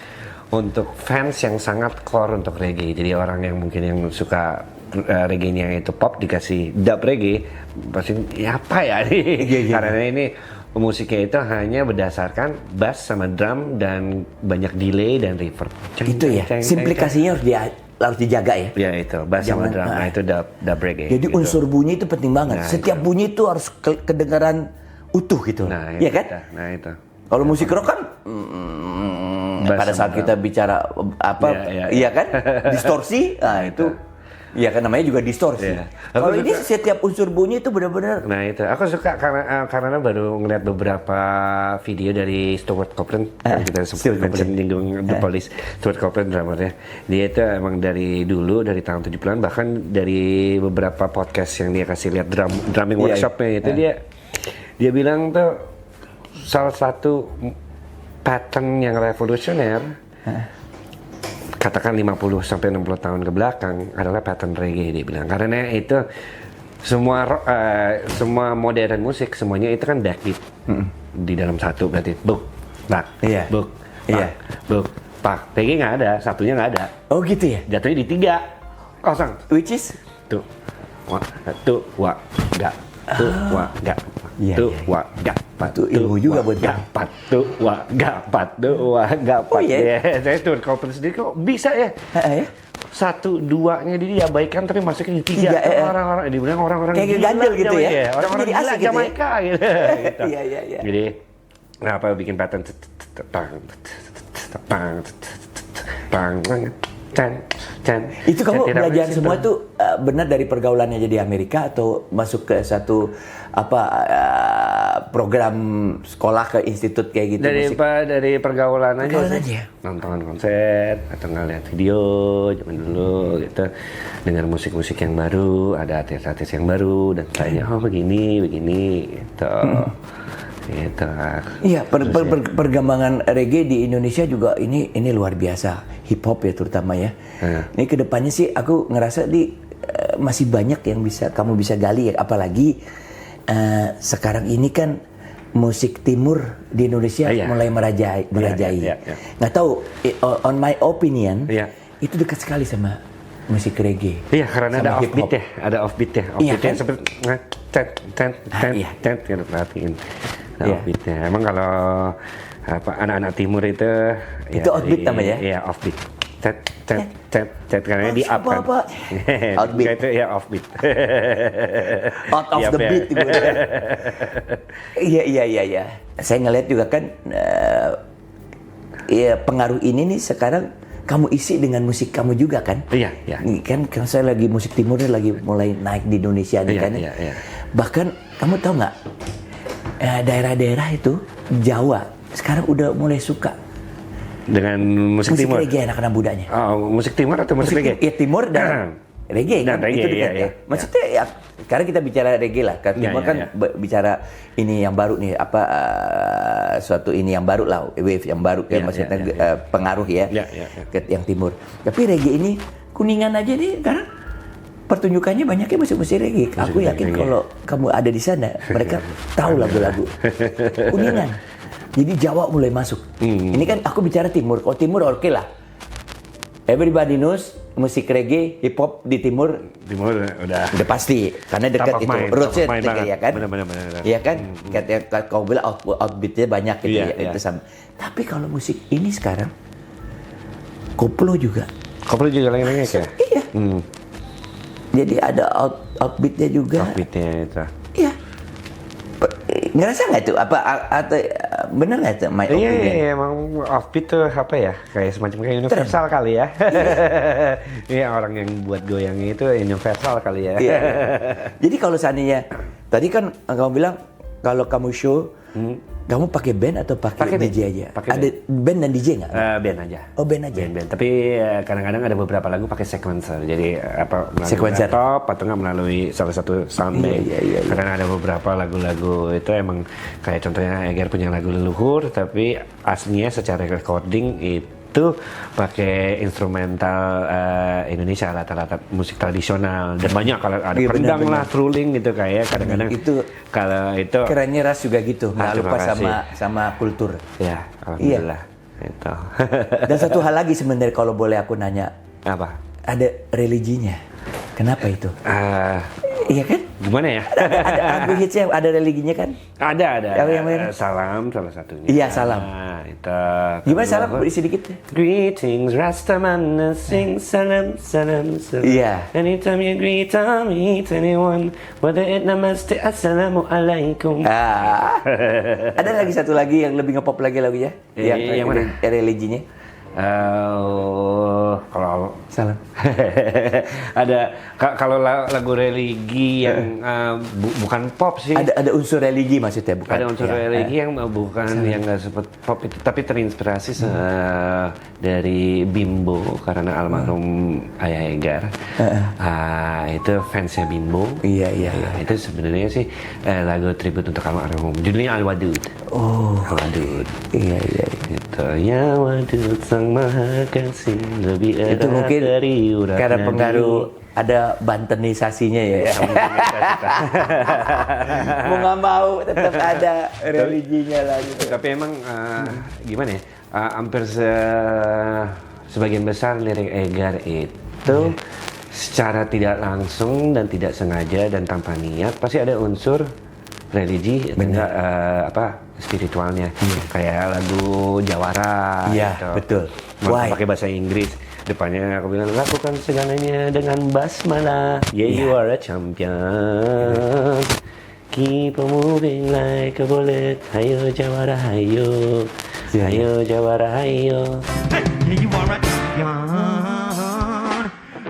untuk fans yang sangat core untuk reggae. Jadi orang yang mungkin yang suka reggae-nya itu pop dikasih dub reggae pasti ya apa ya nih. Karena ini musiknya itu hanya berdasarkan bass sama drum dan banyak delay dan reverb. Itu ya. Simplikasinya harus dijaga ya. Ya itu bass sama drum. Nah itu dub reggae. Jadi gitu. unsur bunyi itu penting banget. Nah, Setiap bunyi itu harus kedengaran utuh gitu. Nah, Iya kan? Nah itu. Kalau musik rock kan Bass pada saat sama kita bicara apa iya kan? Distorsi. Nah itu iya kan namanya juga distorsi. Iya. Kalau Aku ini suka- setiap unsur bunyi itu benar-benar Nah itu, aku suka karena baru ngeliat beberapa video dari Stuart Copeland yang kita Stuart sempat Copeland. menyinggung The Police. Stuart Copeland drummernya, dia itu emang dari dulu dari tahun 70-an bahkan dari beberapa podcast yang dia kasih lihat drumming Iya, workshopnya itu dia bilang tuh salah satu pattern yang revolusioner katakan 50 sampai 60 tahun ke belakang adalah pattern reggae dia bilang. Karena itu semua modern musik semuanya itu kan backbeat di dalam satu berarti boom tak, Iya. buk, Iya. tak, buk, tak. Reggae nggak ada, satunya nggak ada. Oh gitu ya? Jatuhnya di 3, kosong. Which is? Tuh, wa, tuh, wa, gak, tuh, wa, gak, Iya, tuh, iya, iya. wa, gak, pat, Itu ilmu juga buat gak, pat, tuh, wa, gak, pat, tuh, wa, gak, pat. Oh, iya? Saya tuh kalau sendiri kok bisa ya. Ya? 1, 2-nya diabaikan tapi masuknya di 3. Tiga, Orang-orang dibilang orang-orang Kayak gila ganjel gitu Jamaika. ya? Orang-orang Jadi gila asik gitu ya? Jamaika gitu. Gitu. Iya, iya, iya. Jadi apa bikin pattern Itu kamu belajar semua itu benar dari pergaulannya jadi Amerika atau masuk ke satu program sekolah ke institut kayak gitu musik? dari pergaulan aja Pergaulan sih. aja? Nonton konser atau ngeliat video zaman dulu gitu, dengar musik-musik yang baru, ada artis-artis yang baru dan tanya oh begini gitu. Gitu. Iya, perkembangan reggae di Indonesia juga ini luar biasa, hip hop ya terutama ya. Ini kedepannya sih aku ngerasa masih banyak yang kamu bisa gali ya, apalagi sekarang ini kan musik timur di Indonesia mulai merajai. Nggak tahu, on my opinion, itu dekat sekali sama musik reggae. Iya, karena ada offbeat ya, Iya, kan? seperti gitu perhatiin. Iya. Offbeatnya. Emang kalau anak-anak timur itu offbeat namanya? Iya, offbeat. Karena di up kan. Apa? Outbeat. Itu ya offbeat. Out of the beat gitu. Iya. Saya ngeliat juga kan pengaruh ini nih sekarang kamu isi dengan musik kamu juga kan? Iya. Ini kan saya lagi musik timurnya lagi mulai naik di Indonesia nih kan. Iya. Bahkan kamu tahu nggak daerah-daerah itu Jawa sekarang udah mulai suka dengan musik timur. Musik reggae anak-anak mudanya. Oh, musik timur atau musik reggae? Ya timur dan reggae kan reggae, itu dekat iya. ya. Maksudnya ya sekarang kita bicara reggae lah. Kan timur kan bicara ini yang baru nih suatu ini yang baru lah, wave yang baru kan maksudnya pengaruh ya. Ke yang timur. Tapi reggae ini Kuningan aja nih sekarang pertunjukannya banyaknya musik-musik reggae. Aku yakin kalau kamu ada di sana mereka tahu lagu-lagu Kuningan. Jadi Jawa mulai masuk. Ini kan aku bicara timur. Kalau timur oke lah. Everybody knows musik reggae, hip hop di timur udah pasti karena dekat itu. Rootsnya ya kan? Benar. Iya kan? Kayak kau bilang outbeatnya banyak gitu ya. Itu sama. Tapi kalau musik ini sekarang koplo juga. Koplo juga lengek ya? Iya. Jadi ada outbeatnya juga. Offbeatnya itu. Iya. Ngerasa nggak itu? Atau benar nggak itu? My opinion? Iya, emang offbeat tuh apa ya? Kayak semacam kayak universal kali ya. Iya, orang yang buat goyangnya itu universal kali ya. Iya. Jadi kalau seandainya tadi kan kamu bilang kalau kamu show kamu pakai band atau pakai DJ aja? Ada band dan DJ nggak? Band aja. Oh, band aja. Band. Tapi kadang-kadang ada beberapa lagu pakai sequencer. Jadi melalui Sequencer. laptop atau nggak melalui salah satu soundbag. Iya. Karena ada beberapa lagu-lagu itu emang kayak contohnya Egar punya lagu Leluhur, tapi aslinya secara recording itu pakai instrumental Indonesia, rata-rata musik tradisional dan banyak kalau ada kendang lah, truling gitu kayak kadang-kadang Itu kalau itu kerennya Ras juga gitu, nggak terima lupa kasih. sama kultur. ya alhamdulillah itu. Dan satu hal lagi sebenarnya kalau boleh aku nanya, Apa? ada religinya. Kenapa itu? Iya kan? Gimana ya? Ada lagu hitsnya ada religinya kan? Ada. Yang mana? Salam salah satunya. Iya, salam. Itu. Gimana salam sedikit? Greetings Rastaman, sing salam. Iya. Anytime you greet or meet anyone, whether it namaste, assalamualaikum. Ada lagi satu lagi yang lebih ngepop lagi lagunya? Yang mana? Religinya? Kalau Salam. ada kalau lagu religi yang bukan pop sih. Ada unsur religi maksudnya bukan? Ada unsur religi yang bukan yang nggak seperti pop itu, tapi terinspirasi dari Bimbo karena almarhum Ayah Egar. Itu fansnya Bimbo. Iya. Itu sebenarnya sih lagu tribute untuk almarhum. Judulnya Al Wadud. Oh. Al Wadud. Iya. Itu ya Wadud sang maha kasih lebih Itu mungkin dari urat karena nadi. pengaruh ada Bantenisasinya ya. Mau nggak mau tetap ada religinya lah gitu. Tapi emang gimana ya? Hampir sebagian besar lirik Egar itu secara tidak langsung dan tidak sengaja dan tanpa niat pasti ada unsur religi atau enggak spiritualnya. Kayak lagu Jawara gitu. Betul. Pakai bahasa Inggris. Depannya aku bilang lakukan segalanya dengan basmalah. Yeah, you are a champion. Keep on moving like a bullet. Hayo Jawara, hayo. Hayo Jawara, hayo. Hey, you are a champion.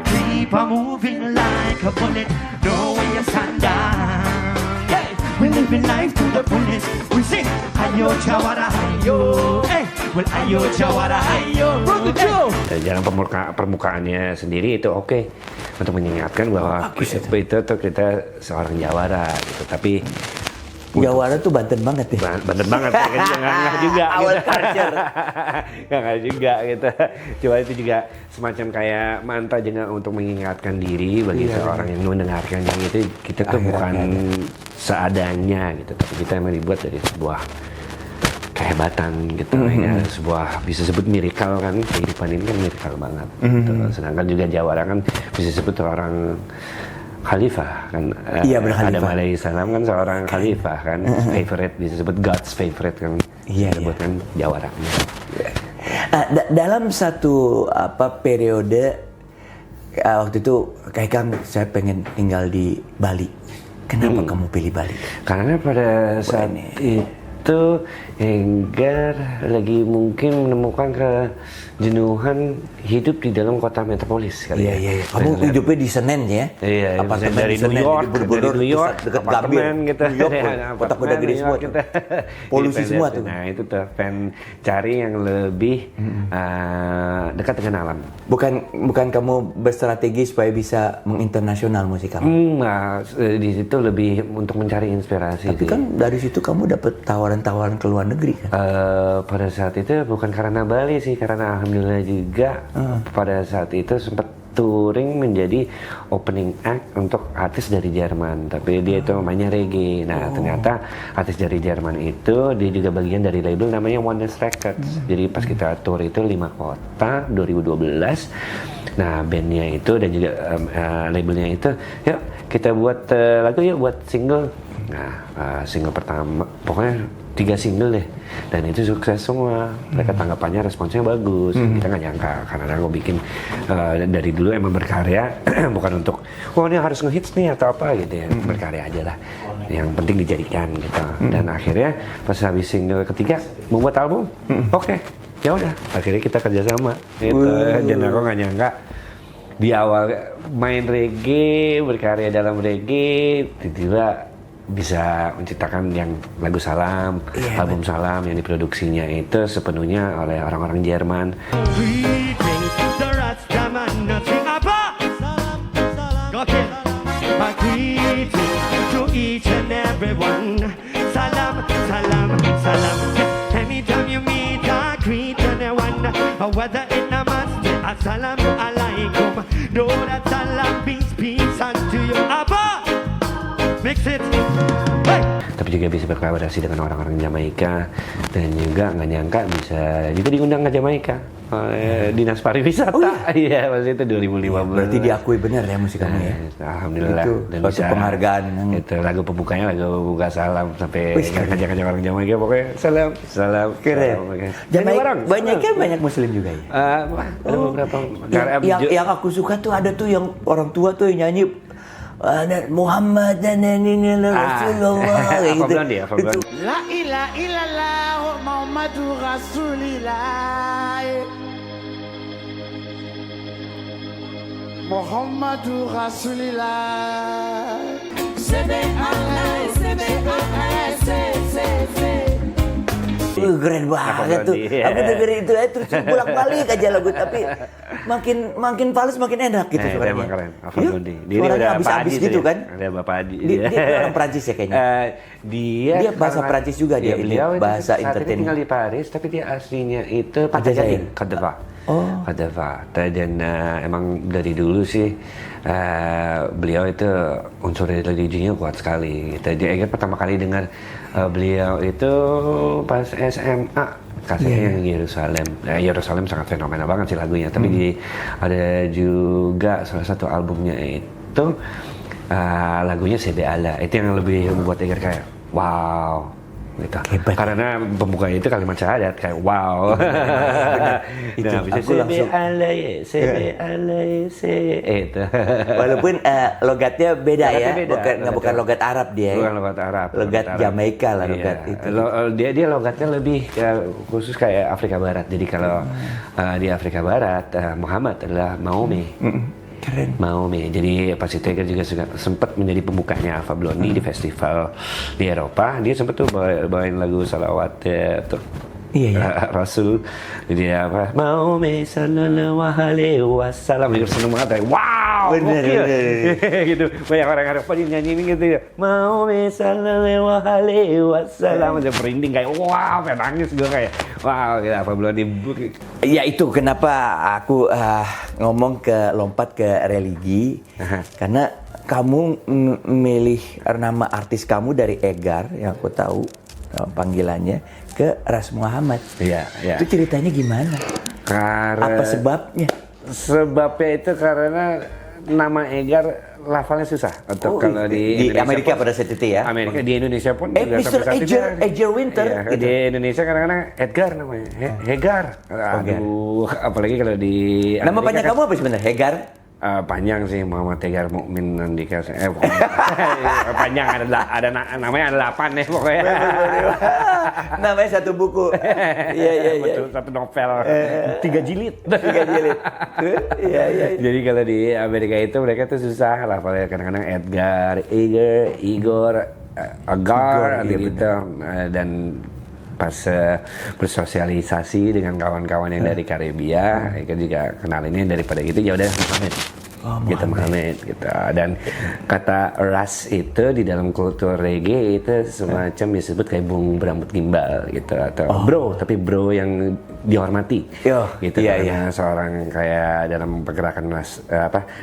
Keep on moving like a bullet. No way you stand down. Hey, we living life to the fullest. We sing Ayo Jawara Ayo. Hey, well Ayo Jawara Ayo. Brother Joe. Jalan permukaannya sendiri itu oke untuk mengingatkan bahwa itu tuh kita seorang jawara gitu. Tapi Jawara tuh Banten banget ya. Banten banget kan nggak juga. Awal gitu. culture. Nggak juga gitu. Coba itu juga semacam kayak manta juga untuk mengingatkan diri bagi seorang yang mendengarkan yang itu kita tuh bukan seadanya gitu, tapi kita emang dibuat dari sebuah kehebatan gitu ya, sebuah bisa sebut miracle kan, kehidupan ini kan miracle banget gitu. Sedangkan juga Jawara kan bisa sebut seorang khalifah kan. Iya, benar, Adam khalifah. alaihissalam kan seorang khalifah kan, favorite, bisa sebut God's favorite kan. Iya, disebut kan Jawara. Dalam satu periode waktu itu kayak Kang, saya pengen tinggal di Bali. Kenapa kamu pilih Bali? Karena pada saat itu Enggar lagi mungkin menemukan kejenuhan hidup di dalam kota metropolis kali ya. Iya. Kamu hidupnya di Senen ya? Iya, Apartemen dari di Senen, New York, di Borobudur, dari New York, dekat apartemen Gambir gitu. New York, Ya, kota kuda gede New semua York tuh. gitu. Polusi Jadi semua pengen- tuh. Nah itu tuh, pengen cari yang lebih dekat dengan alam. Bukan kamu berstrategi supaya bisa menginternasional musik kamu. Nah, di situ lebih untuk mencari inspirasi. Tapi sih. kan dari situ kamu dapat tawaran-tawaran ke luar negeri kan? Pada saat itu bukan karena Bali sih, karena alhamdulillah juga pada saat itu sempat touring menjadi opening act untuk artis dari Jerman, tapi dia itu mainnya reggae. Nah ternyata artis dari Jerman itu dia juga bagian dari label namanya Oneness Records. Jadi pas kita tour itu 5 kota 2012. Nah bandnya itu dan juga labelnya itu, yuk kita buat lagu, yuk buat single. Nah single pertama pokoknya 3 single deh, dan itu sukses semua. Mereka tanggapannya, responsnya bagus. Kita nggak nyangka, karena gue bikin dari dulu emang berkarya bukan untuk ini harus ngehits nih atau apa gitu ya. Berkarya aja lah, yang penting dijadikan gitu. Dan akhirnya pas habis single ketiga membuat album, oke, ya udah akhirnya kita kerjasama gitu. Dan aku nggak nyangka di awal main reggae, berkarya dalam reggae, tiba-tiba bisa menciptakan yang lagu Salam, album Salam yang diproduksinya itu sepenuhnya oleh orang-orang Jerman. Greetings, the Rastaman, nothing about. Okay, a greeting to each and everyone. Salam, salam, salam. Anytime you meet, I greet anyone. Whether in a masjid, assalamu alaikum. Know that salam means peace unto you. Abba, mix it. Hey. Tapi juga bisa berkolaborasi dengan orang-orang Jamaika, dan juga nggak nyangka bisa juga diundang ke Jamaika oleh Dinas Pariwisata. Iya, pas itu 2015. Berarti diakui benar ya musik kamu ya? Alhamdulillah. Itu Dan suatu penghargaan. Itu lagu pembukanya lagu buka Salam sampai ngajak-ngajak orang Jamaika, pokoknya salam, salam. Keren. Banyak muslim juga ya? Ada beberapa. Yang aku suka tuh ada tuh yang orang tua tuh yang nyanyi Muhammad dan ini Rasulullah kayak gitu. Itu La ilaha illallah Muhammadur Rasulillah Muhammadur Rasulillah keren banget tuh. Aku dengerin itu terus bolak-balik aja lagu, tapi makin fals makin enak gitu suaranya. Emang keren. Iya, suaranya habis-habis gitu kan. Ada Bapak Adi. Dia orang Prancis ya kayaknya. Dia bahasa karena- Prancis juga dia, beliau bahasa saat ini entertain. tinggal di Paris, tapi dia aslinya itu Aljazair. Kadeva. Kata Fatah. Dan emang dari dulu sih beliau itu unsur religinya kuat sekali gitu. Jadi Egar pertama kali dengar beliau itu pas SMA, kasetnya yang Yerusalem. Yerusalem sangat fenomenal banget sih lagunya. Tapi ada juga salah satu albumnya itu lagunya Sebe Allah. Itu yang lebih membuat Egar kayak wow gitu. Hebat. Karena pembukanya itu kalimat syahadat kayak wow. Itu Nah, bisa aku langsung Sebe Allah itu. walaupun logatnya beda ya, Logatnya beda. bukan logat Arab dia. Bukan logat Arab. Logat Jamaika lah Iya. logat itu. Dia logatnya lebih khusus kayak Afrika Barat. Jadi kalau di Afrika Barat Muhammad adalah Maome. Keren. Maome. Jadi pas itu Egar juga sempat menjadi pembukanya Alpha Blondy di festival di Eropa. Dia sempat tuh bawain lagu salawat tuh. Iya. Rasul. Jadi apa? Maome sallallahu alaihi wasallam. Dia seneng banget kayak wow. Bener, gokil. bener. Gitu. Banyak orang Eropa dia nyanyiin gitu ya. Maome sallallahu alaihi wasallam. Dia merinding kayak wow, pengen nangis gue kayak wow, gitu Alpha Blondy. Ya itu kenapa aku lompat ke religi karena kamu milih nama artis kamu dari Egar yang aku tahu panggilannya ke Ras Muhammad. Iya, iya. Itu ceritanya gimana? Karena Apa sebabnya? Sebabnya itu karena nama Egar lafalnya susah. Untuk kalau di Indonesia Amerika pun, pada saat itu ya. Amerika di Indonesia pun Mr. sampai saat ini Edgar Winter iya, gitu. di Indonesia kadang-kadang Edgar namanya. Hegar. Aduh, apalagi kalau di Nama Amerika panjang kan, kamu apa sebenarnya? Hegar? panjang sih Muhammad Egar Mukmin Andika. Panjang ada namanya ada 8 ya pokoknya. Namanya satu buku. Iya. Betul, satu novel 3 jilid. 3 jilid. Iya. Jadi kalau di Amerika itu mereka tuh susah lah, kadang-kadang Edgar, Igor, Agar iya gitu. Dan pas bersosialisasi dengan kawan-kawan yang dari Karibia, mereka juga kenalinnya daripada gitu ya udah Muhammad. Gitu Muhammad gitu. Dan kata ras itu di dalam kultur reggae itu semacam disebut kayak bung berambut gimbal gitu atau bro, tapi bro yang dihormati. Gitu karena seorang kayak dalam pergerakan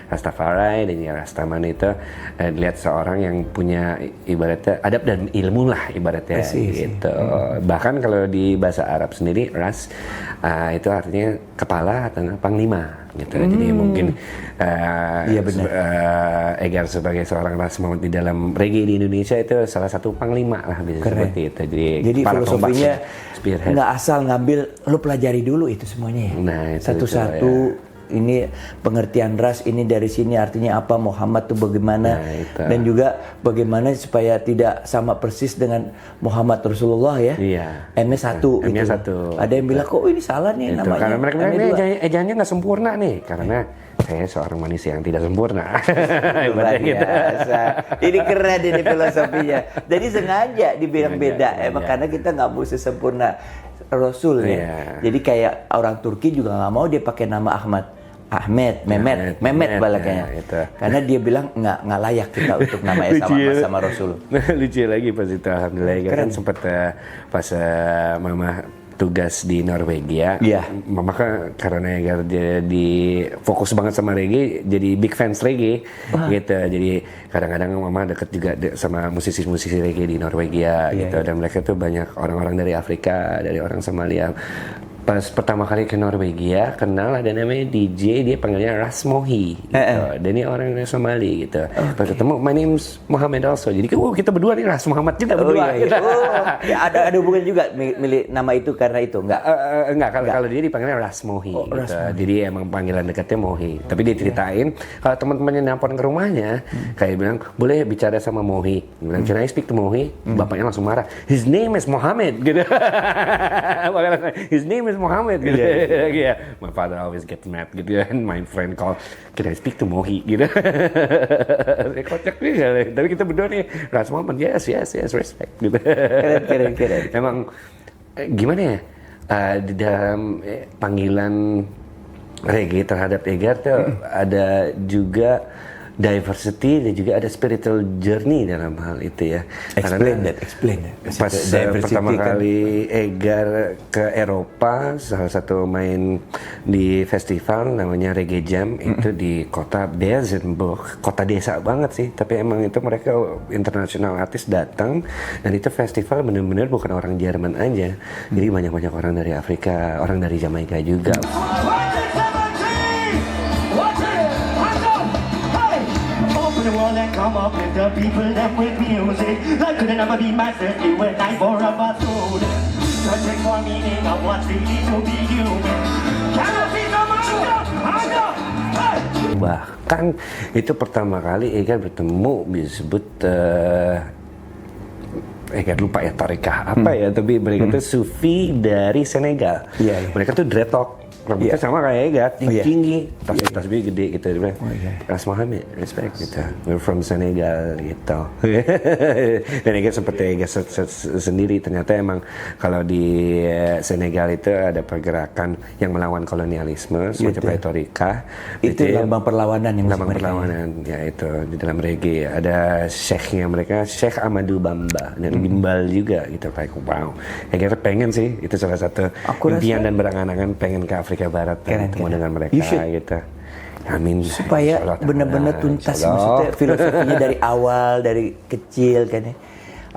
Rastafari dan ya Rastaman itu dilihat seorang yang punya ibaratnya adab dan ilmu lah ibaratnya gitu. Bahkan kalau di bahasa Arab sendiri ras itu artinya kepala atau panglima gitu. Jadi mungkin Egar sebagai seorang ras Muhammad di dalam reggae di Indonesia itu salah satu panglima lah bisa seperti itu. Jadi filosofinya spearhead. nggak asal ngambil, lu pelajari dulu itu semuanya ya. Nah, itu satu-satu ini pengertian ras ini dari sini artinya apa, Muhammad tuh bagaimana, dan juga bagaimana supaya tidak sama persis dengan Muhammad Rasulullah ya. Iya. M-nya satu. M-nya gitu. satu. Ada yang bilang kok ini salah nih namanya. Karena mereka M-nya bilang dua. ejaannya nggak sempurna nih karena saya seorang manusia yang tidak sempurna. Luar biasa. Ini keren ini filosofinya. Jadi sengaja dibilang beda. Emang karena kita nggak mau sesempurna Rasul ya. Jadi kayak orang Turki juga nggak mau dia pakai nama Mehmet balaknya. Karena dia bilang nggak layak kita untuk namanya sama Rasul. Lucu lagi pas itu alhamdulillah kan sempat pas mama tugas di Norwegia. Mama kan karena dia fokus banget sama reggae, jadi big fans reggae gitu. Jadi kadang-kadang mama deket juga sama musisi-musisi reggae di Norwegia gitu. Dan mereka tuh banyak orang-orang dari Afrika, dari orang Somalia. Pas pertama kali ke Norwegia, kenal ada namanya DJ, dia panggilnya Ras Mohi gitu. Dan ini orang dari Somali gitu. Pas ketemu, my name's Muhammad also. Jadi kita berdua nih Ras Muhammad kita berdua. Gitu. Ada hubungan juga milih nama itu karena itu enggak? Enggak, kalau dia dipanggilnya Ras Mohi gitu. Jadi emang panggilan dekatnya Mohi. Tapi dia ceritain kalau teman-temannya nelpon ke rumahnya, kayak bilang, boleh bicara sama Mohi. Bilang, can I speak to Mohi? Bapaknya langsung marah. His name is Muhammad gitu. His name is Muhammad gitu. Yeah. My father always gets mad gitu ya. And my friend call, can I speak to Mohi gitu. Kocak nih. Tapi kita berdua nih Ras Muhammad, yes, respect gitu. Keren. Emang gimana ya? Di dalam panggilan reggae terhadap Egar tuh ada juga diversity dan juga ada spiritual journey dalam hal itu ya. Explain that. Pas Diversity pertama kan. kali Egar ke Eropa, salah satu main di festival namanya Reggae Jam itu di kota Bezenburg, kota desa banget sih, tapi emang itu mereka internasional artis datang dan itu festival bener-bener bukan orang Jerman aja, jadi banyak-banyak orang dari Afrika, orang dari Jamaika juga. Open the wall and come up with the people that with music. Life could never be my thirsty when I pour up my food. Searching for meaning of what's really to be human. Can I see some hey! Bahkan itu pertama kali Egar bertemu disebut Egar lupa ya tarikah apa ya, tapi mereka tuh Sufi dari Senegal. Iya. Mereka tuh dreadlock, rambutnya sama kayak Egar, tinggi, tasbih gede gitu. Dia bilang, Ras Mohammed, respect gitu. We're from Senegal gitu. Dan Egar seperti Egar sendiri, ternyata emang kalau di Senegal itu ada pergerakan yang melawan kolonialisme, semacam kayak torikah. Itu lambang perlawanan yang lambang perlawanan ya itu di dalam reggae ada syekhnya mereka, Syekh Amadou Bamba dan Gimbal juga gitu, kayak wow. Egar pengen sih, itu salah satu impian dan berangan-angan pengen ke Afrika Barat dan ketemu dengan mereka gitu. Amin. Supaya benar-benar tuntas maksudnya filosofinya dari awal, dari kecil kan ya.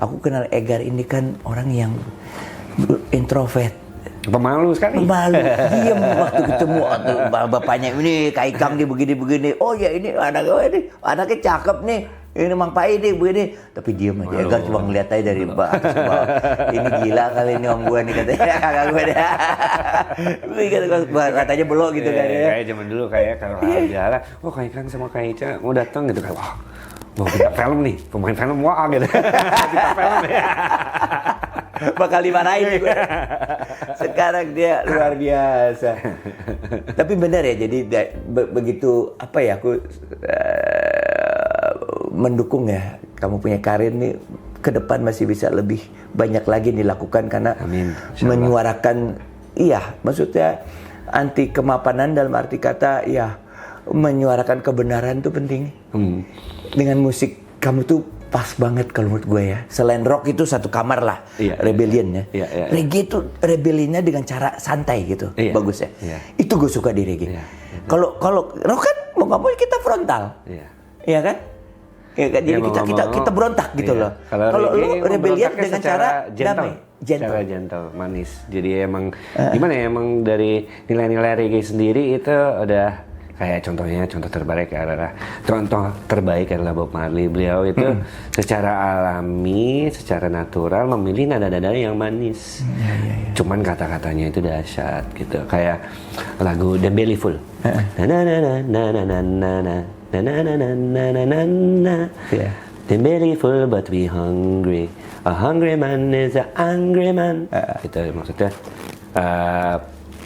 Aku kenal Egar ini kan orang yang introvert, pemalu sekali. pemalu, diam waktu ketemu bapaknya ini Kak Ikang nih begini-begini. Oh ya ini anaknya cakep nih. Ini Mang Pai nih begini, tapi diam aja. Egar cuma ngeliat aja dari atas ke bawah. Ini gila kali ini om gua nih katanya. Kakak gua deh. Katanya belok gitu kan ya. Kayak zaman dulu kayak kalau jalan, oh Kak Ikang sama Kak Ica mau datang gitu kan, wah mau kita film nih, pemain film wah gitu. Kita film ya. Bakal dimarahin gue. Sekarang dia luar biasa. Tapi benar ya, jadi begitu apa ya, aku mendukung ya kamu punya karir nih ke depan masih bisa lebih banyak lagi dilakukan karena Amin. Menyuarakan maksudnya anti kemapanan dalam arti kata menyuarakan kebenaran tuh penting. Dengan musik kamu tuh pas banget kalau menurut gue ya. Selain rock itu satu kamar lah, rebellion ya. Reggae itu rebellionnya dengan cara santai gitu, bagus ya. Itu gue suka di reggae. Kalau rock kan mau nggak mau kita frontal, iya kan? Ya kan, jadi kita berontak gitu loh. Kalau lu rebellion dengan cara damai, cara gentle, manis. Jadi emang gimana ya, emang dari nilai-nilai reggae sendiri itu udah kayak contoh terbaik adalah Bob Marley. Beliau itu secara alami, secara natural memilih nada-nada yang manis. Cuman kata-katanya itu dahsyat gitu. Kayak lagu The Bellyful. Na na na na na na na na. Na na na na na na na na. The belly full but we hungry. A hungry man is a angry man. Itu maksudnya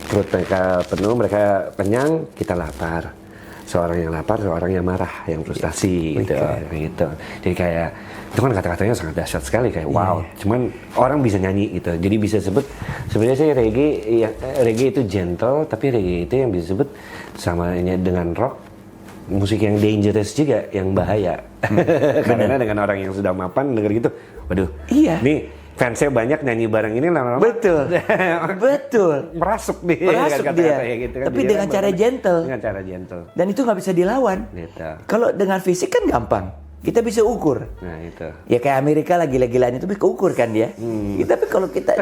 perut mereka penuh, mereka kenyang, kita lapar. Seorang yang lapar, seorang yang marah, yang frustasi gitu. Jadi kayak itu kan kata-katanya sangat dahsyat sekali, kayak wow. Cuman orang bisa nyanyi gitu. Jadi bisa sebut sebenarnya sih reggae itu gentle, tapi reggae itu yang bisa sebut samanya dengan rock, musik yang dangerous juga, yang bahaya. Karena dengan orang yang sudah mapan denger gitu, waduh, nih fansnya banyak nyanyi bareng ini lama-lama. Betul. Merasuk nih. Dia. Gitu kan. Tapi dengan cara gentle. Dengan cara gentle. Dan itu nggak bisa dilawan. Gitu. Kalau dengan fisik kan gampang. Kita bisa ukur. Nah itu. Ya kayak Amerika lagi gila-gilaan itu bisa keukur kan dia. Tapi kalau kita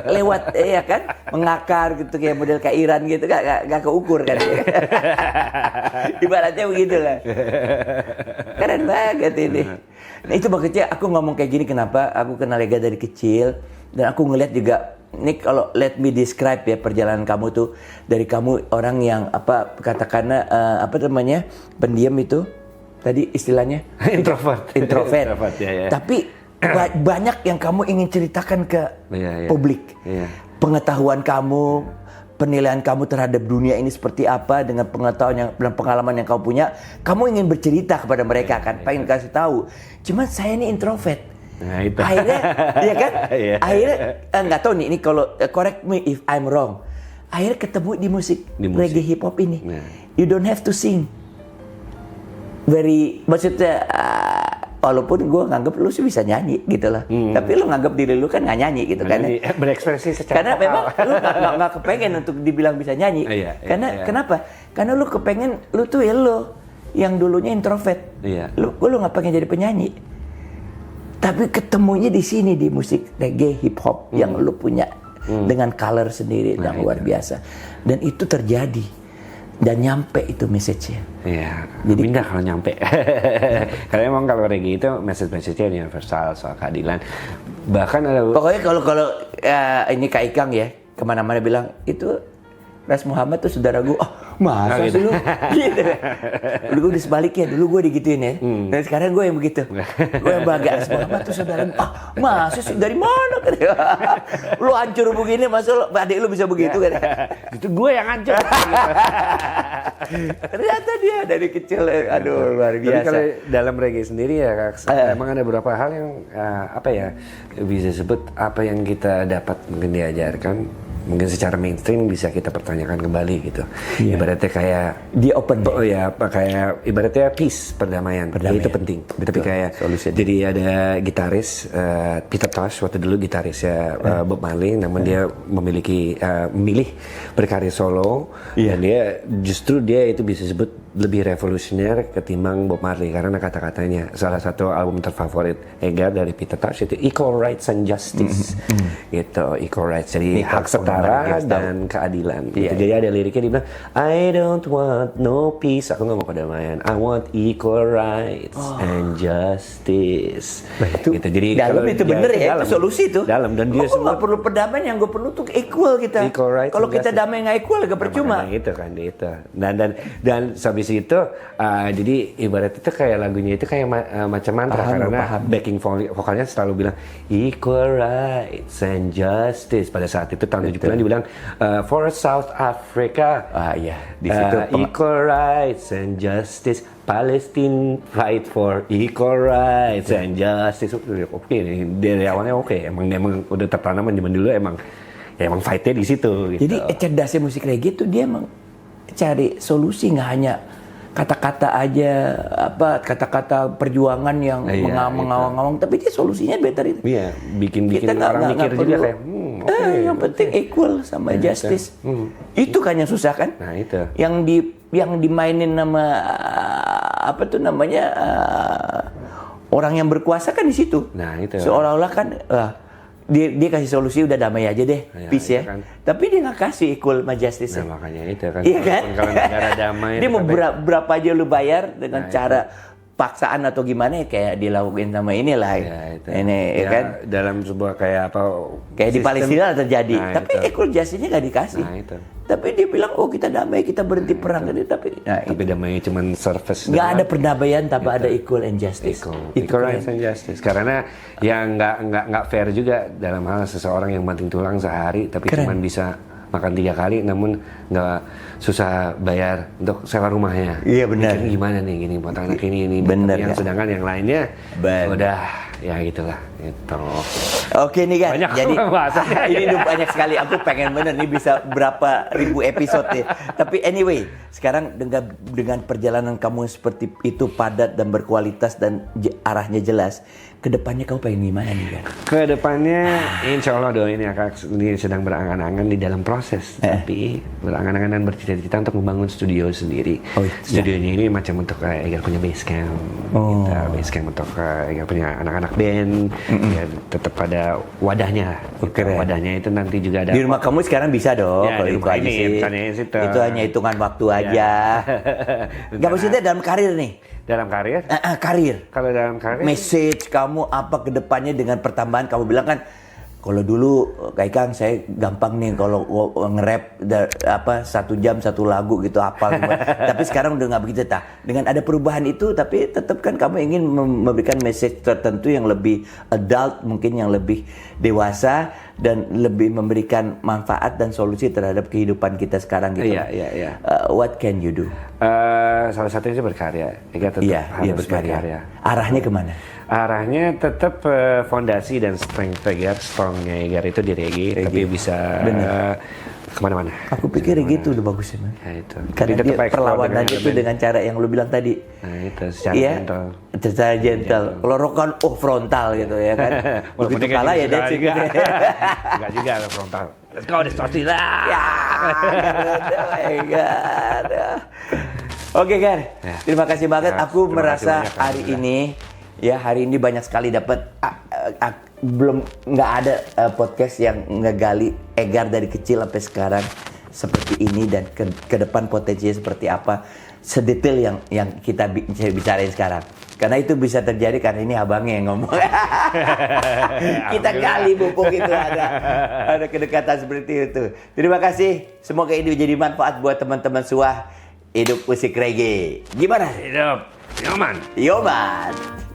lewat ya kan mengakar gitu kayak model kayak Iran gitu gak keukur kan dia. Ibaratnya begitu lah. Keren banget ini. Nah itu makanya aku ngomong kayak gini, kenapa aku kenal Egar dari kecil dan aku ngeliat juga ini, kalau let me describe ya perjalanan kamu tuh, dari kamu orang yang katakanlah pendiam itu tadi istilahnya introvert. Ya. Tapi banyak yang kamu ingin ceritakan ke publik. Pengetahuan kamu, penilaian kamu terhadap dunia ini seperti apa, dengan pengetahuan dan pengalaman yang kamu punya, kamu ingin bercerita kepada mereka kan, pengen kasih tahu. Cuman saya ini introvert. Nah, itu. Akhirnya, ya kan? Akhirnya nggak tahu nih, ini kalau correct me if I'm wrong. Akhirnya ketemu di musik reggae hip hop ini. You don't have to sing. maksudnya walaupun gue nganggap lu sih bisa nyanyi gitu lah, tapi lu nganggap diri lu kan nggak nyanyi gitu kan? Berekspresi secara Karena vokal. memang lu nggak kepengen untuk dibilang bisa nyanyi. Iya, Karena iya. kenapa? Karena lu kepengen lu tuh ya lu yang dulunya introvert. Iya. Lu nggak pengen jadi penyanyi. Tapi ketemunya di sini di musik reggae, hip hop yang lu punya dengan color sendiri yang luar biasa. Dan itu terjadi dan nyampe itu message-nya. Iya, Jadi- pindah kalau nyampe. Karena emang kalau reggae itu message-nya universal soal keadilan. Bahkan ada Pokoknya kalau ini Kak Ikang ya kemana-mana bilang itu Ras Muhammad tuh saudara gue. Masa gitu. sih lu? Gitu. Dulu gue udah sebaliknya, dulu gue digituin ya. Dan sekarang gue yang begitu. Gue yang bahagia Ras Muhammad tuh saudara. Masa sih dari mana? Lu hancur begini, masa lu, adik lu bisa begitu kan? itu gue yang hancur. Ternyata dia dari kecil, aduh luar Tapi biasa. kalau dalam reggae sendiri ya, Kak, emang ada beberapa hal yang apa ya bisa sebut apa yang kita dapat mungkin diajarkan. Mungkin secara mainstream bisa kita pertanyakan kembali gitu. Ibaratnya kayak Di open oh ya, kayak ibaratnya peace, perdamaian. Ya, itu penting. Tapi kayak jadi ada gitaris Peter Tosh waktu dulu gitarisnya Bob Marley, namun dia memilih berkarya solo dan dia justru itu bisa disebut lebih revolusioner ketimbang Bob Marley karena kata-katanya salah satu album terfavorit Egar dari Peter Tosh itu Equal Rights and Justice gitu, equal rights jadi hak setara dan keadilan gitu. Jadi ada liriknya dia bilang I don't want no peace, aku nggak mau kedamaian, I want equal rights and justice gitu. Jadi dalam kalau itu bener itu ya, dalam. itu solusi tuh. Dalam dan dia Gua nggak perlu perdamaian, yang gue perlu tuh equal kita. Equal rights Kalau and kita justice. damai nggak equal, gak percuma. Nah, itu kan itu. Dan habis itu jadi ibarat itu kayak lagunya itu kayak macam mantra karena backing vokalnya selalu bilang equal rights and justice. Pada saat itu tahun 70-an dia bilang for South Africa. Di situ Equal rights and justice. Palestine fight for equal rights and justice. Oke, dari awalnya oke. Emang udah tertanam zaman dulu emang fightnya di situ. Gitu. Jadi cerdasnya musik reggae tuh dia emang cari solusi, nggak hanya kata-kata aja, kata-kata perjuangan yang mengawang-awang, tapi dia solusinya better itu. Iya, bikin Kita orang mikir juga kayak, yang penting equal sama justice. Itu kan yang susah kan? Nah itu. Yang dimainin nama orang yang berkuasa kan di situ. Nah, itu. Seolah-olah kan dia kasih solusi udah damai aja deh, peace ya. kan. Tapi dia nggak kasih equal sama justice. Nah makanya itu kan. Iya kan? Kalau negara damai. Dia mau tapi- berapa aja lu bayar dengan cara paksaan atau gimana ya, kayak dilakuin sama inilah. Ya, itu. Ini ya kan. Dalam sebuah kayak apa? Kayak di sistem. Palestina terjadi. Nah, Tapi itu. equal justice-nya nggak dikasih. Nah, itu. Tapi dia bilang, oh kita damai, kita berhenti perang. Tapi Tapi damai cuma surface. nggak doang. ada perdamaian tanpa ada equal and justice. Equal rights and justice. Karena yang nggak fair juga dalam hal seseorang yang banting tulang sehari tapi cuma bisa makan 3 kali namun nggak susah bayar untuk sewa rumahnya. Iya, benar. Mikir gimana nih gini buat anak ini Benar, yang Kak. sedangkan yang lainnya Benar. udah ya gitulah itu. Oke nih kan, Banyak jadi bahasannya. ini udah banyak sekali. Aku pengen bener nih bisa berapa ribu episode nih. Tapi anyway, sekarang dengan perjalanan kamu seperti itu padat dan berkualitas dan arahnya jelas, kedepannya kamu pengen gimana nih kan? Kedepannya insya Allah doain ya Kak, ini sedang berangan-angan di dalam proses tapi berangan-angan dan bercita-cita untuk membangun studio sendiri. Studionya ini macam untuk Egar punya base camp, kita base camp untuk Egar punya anak-anak band, ya tetap pada wadahnya. Gitu. Wadahnya itu nanti juga ada. Di rumah kamu sekarang bisa dong, Ya, kalau di itu rumah aja ini, sih. bukannya di situ. Itu hanya hitungan waktu aja. Gak maksudnya dalam karir nih. Dalam karir? Karir. Kalau dalam karir? Message kamu apa kedepannya dengan pertambahan kamu bilang kan, kalau dulu kayak Kang saya gampang nih kalau nge-rap 1 jam 1 lagu gitu hafal semua. Tapi sekarang udah nggak begitu dengan ada perubahan itu, tapi tetap kan kamu ingin memberikan message tertentu yang lebih adult, mungkin yang lebih dewasa dan lebih memberikan manfaat dan solusi terhadap kehidupan kita sekarang gitu. Iya. What can you do? Salah satunya berkarya. Egar tetap Iya, harus berkarya. Arahnya kemana? Arahnya tetap fondasi dan strength Egar, strongnya Egar itu di reggae. Tapi bisa kemana-mana. Aku pikir gitu udah bagus ya, man. Ya itu. Karena Jadi dia tetap explore perlawanannya dengan itu dengan cara yang lu bilang tadi. Nah itu secara Iya, gentle. secara gentle. Kalau rock kan frontal gitu ya kan. Begitu kalah ya dia juga. Enggak juga frontal. Let's go distorsi lah. Ya, oh my God. Oke Gar, terima kasih banget. Ya, Aku terima kasih merasa banyak, hari ini banyak sekali dapat. Belum nggak ada podcast yang ngegali Egar dari kecil sampai sekarang seperti ini dan ke depan potensinya seperti apa, sedetail yang kita bicarain sekarang. Karena itu bisa terjadi karena ini abangnya yang ngomong. Kita gali pupuk itu ada kedekatan seperti itu. Terima kasih. Semoga ini menjadi manfaat buat teman-teman Suah hidup musik reggae. Gimana? Hidup nyaman. Yoman.